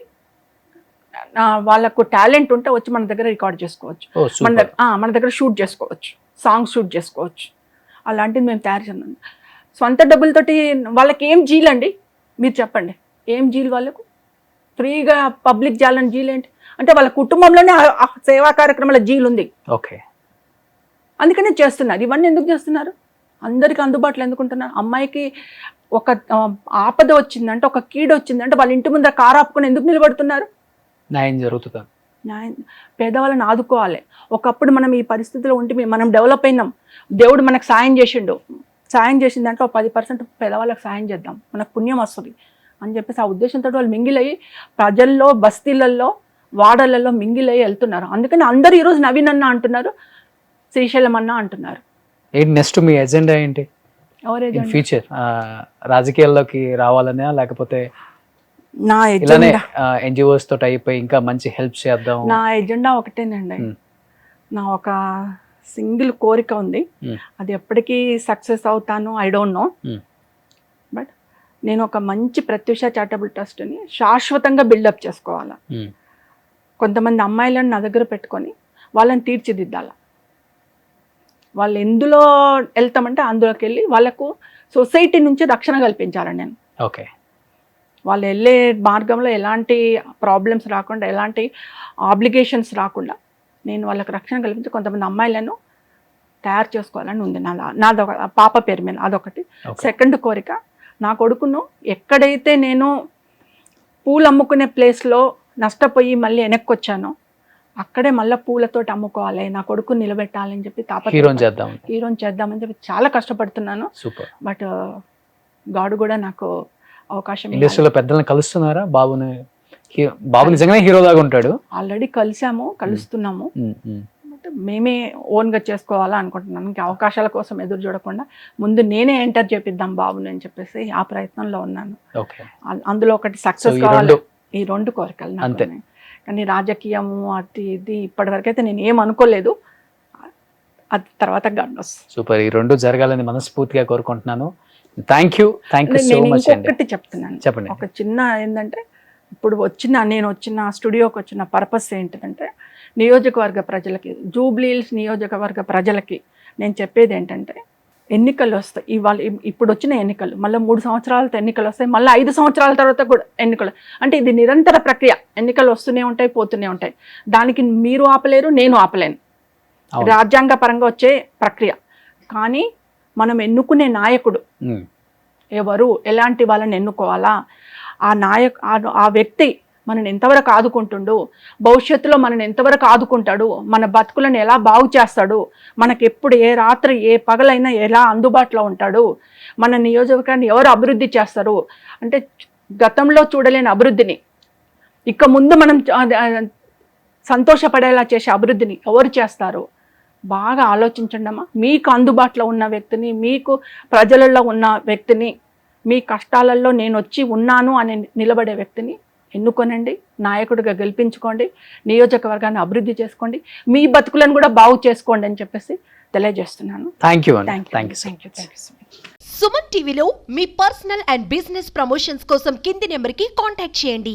వాళ్ళకు టాలెంట్ ఉంటే వచ్చి మన దగ్గర రికార్డ్ చేసుకోవచ్చు, మన దగ్గర షూట్ చేసుకోవచ్చు, సాంగ్ షూట్ చేసుకోవచ్చు. అలాంటిది మేము తయారు చేస్తున్నాం. సొంత డబ్బులతోటి వాళ్ళకి ఏం జీలండి మీరు చెప్పండి, ఏం జీలు వాళ్ళకు? ఫ్రీగా పబ్లిక్ చేయాలని జీలు ఏంటి అంటే వాళ్ళ కుటుంబంలోనే సేవా కార్యక్రమాల జీలు ఉంది. ఓకే, అందుకనే చేస్తున్నారు. ఇవన్నీ ఎందుకు చేస్తున్నారు? అందరికీ అందుబాటులో ఎందుకుంటున్నారు? అమ్మాయికి ఒక ఆపద వచ్చిందంటే, ఒక కీడు వచ్చిందంటే వాళ్ళ ఇంటి ముందర కారు ఆపుకొని ఎందుకు నిలబడుతున్నారు? న్యాయం జరుగుతుంది. పేదవాళ్ళని ఆదుకోవాలి. ఒకప్పుడు మనం ఈ పరిస్థితిలో ఉంటే మనం డెవలప్ అయినాం, దేవుడు మనకు సాయం చేసిండు. సాయం చేసిందంటే ఒక 10% పేదవాళ్ళకి సాయం చేద్దాం, మనకు పుణ్యం వస్తుంది అని చెప్పేసి ఆ ఉద్దేశంతో వాళ్ళు మింగిలయ్యి ప్రజల్లో, బస్తీలలో, వాడలలో మింగిలయ్యి వెళ్తున్నారు. అందుకని అందరూ ఈరోజు నవీన్ అన్న అంటున్నారు, శ్రీశైలం అన్న అంటున్నారు. ఏంటి నెక్స్ట్ మీ ఎజెండా ఏంటి ఇన్ ఫ్యూచర్? రాజకీయాల్లోకి రావాలనే, లేకపోతే నా ఇలానే ఎన్జిఓస్ తోటి అయిపోయి ఇంకా మంచి హెల్ప్ చేద్దాం? నా ఎజెండా ఒకటేనండి. నా ఒక సింగిల్ కోరిక ఉంది, అది ఎప్పటికీ సక్సెస్ అవుతాను ఐ డోంట్ నో, బట్ నేను ఒక మంచి ప్రత్యూష చారిటబుల్ ట్రస్ట్ని శాశ్వతంగా బిల్డప్ చేసుకోవాలా. కొంతమంది అమ్మాయిలను నా దగ్గర పెట్టుకొని వాళ్ళని తీర్చిదిద్దాల. వాళ్ళు ఎందులో వెళ్తామంటే అందులోకి వెళ్ళి వాళ్ళకు సొసైటీ నుంచి రక్షణ కల్పించాలండి నేను. ఓకే. వాళ్ళు వెళ్ళే మార్గంలో ఎలాంటి ప్రాబ్లమ్స్ రాకుండా, ఎలాంటి ఆబ్లిగేషన్స్ రాకుండా నేను వాళ్ళకి రక్షణ కల్పించి కొంతమంది అమ్మాయిలను తయారు చేసుకోవాలని ఉంది నాదొక పాప పేరు మీద, అదొకటి. సెకండ్ కోరిక, నా కొడుకును ఎక్కడైతే నేను పూలు అమ్ముకునే ప్లేస్లో నష్టపోయి మళ్ళీ వెనక్కి వచ్చానో అక్కడే మళ్ళీ పూలతోటి అమ్ముకోవాలి, నా కొడుకుని నిలబెట్టాలని చెప్పి హీరోని చేద్దామని చెప్పి చాలా కష్టపడుతున్నాను. బట్ గాడ్ కూడా నాకు అవకాశం. ఇండస్ట్రీలో పెద్దలను కలుస్తున్నారా? బాబు నిజంగానే హీరో లాగా ఉంటాడు. ఆల్రెడీ కలుస్తున్నాము. మేమే ఓన్గా చేసుకోవాలా అనుకుంటున్నాను. ఇంకా అవకాశాల కోసం ఎదురు చూడకుండా ముందు నేనే ఎంటర్ చేపిద్దాం బాబుని అని చెప్పేసి ఆ ప్రయత్నంలో ఉన్నాను. అందులో ఒకటి సక్సెస్ కావాలి, ఈ 2 కోరికలు నాకు. కానీ రాజకీయము అది ఇది ఇప్పటివరకు అయితే నేను ఏం అనుకోలేదు, అది తర్వాత గండొస్. సూపర్. ఈ 2 జరగాలని మనస్ఫూర్తిగా కోరుకుంటున్నాను. Thank you so much. ఇంకొకటి చెప్తున్నాను, చెప్పండి. ఒక చిన్న ఏంటంటే, ఇప్పుడు నేను వచ్చిన స్టూడియోకి వచ్చిన పర్పస్ ఏంటంటే, నియోజకవర్గ ప్రజలకి, జూబ్లీ హిల్స్ నియోజకవర్గ ప్రజలకి నేను చెప్పేది ఏంటంటే, ఎన్నికలు వస్తాయి. ఇప్పుడు వచ్చిన ఎన్నికలు మళ్ళీ 3 సంవత్సరాలతో ఎన్నికలు వస్తాయి, మళ్ళీ 5 సంవత్సరాల తర్వాత కూడా ఎన్నికలు. అంటే ఇది నిరంతర ప్రక్రియ, ఎన్నికలు వస్తూనే ఉంటాయి, పోతూనే ఉంటాయి. దానికి మీరు ఆపలేరు, నేను ఆపలేను, రాజ్యాంగ పరంగా వచ్చే ప్రక్రియ. కానీ మనం ఎన్నుకునే నాయకుడు ఎవరు, ఎలాంటి వాళ్ళని ఎన్నుకోవాలా, ఆ వ్యక్తి మనని ఎంతవరకు ఆదుకుంటుండు, భవిష్యత్తులో మనని ఎంతవరకు ఆదుకుంటాడు, మన బతుకులను ఎలా బాగు చేస్తాడు, మనకి ఎప్పుడు ఏ రాత్రి ఏ పగలైనా ఎలా అందుబాటులో ఉంటాడు, మన నియోజకవర్గాన్ని ఎవరు అభివృద్ధి చేస్తారు అంటే గతంలో చూడలేని అభివృద్ధిని ఇక ముందు మనం సంతోషపడేలా చేసే అభివృద్ధిని ఎవరు చేస్తారు, బాగా ఆలోచించండి అమ్మా. మీకు అందుబాటులో ఉన్న వ్యక్తిని, మీకు ప్రజలలో ఉన్న వ్యక్తిని, మీ కష్టాలలో నేను వచ్చి ఉన్నాను అని నిలబడే వ్యక్తిని ఎన్నుకోనండి, నాయకుడిగా గెలిపించుకోండి, నియోజకవర్గాన్ని అభివృద్ధి చేసుకోండి, మీ బతుకులను కూడా బాగు చేసుకోండి అని చెప్పేసి తెలియజేస్తున్నాను. Thank you. సుమన్ టీవీలో మీ పర్సనల్ అండ్ బిజినెస్ ప్రమోషన్స్ కోసం కింది నెంబర్కి కాంటాక్ట్ చేయండి.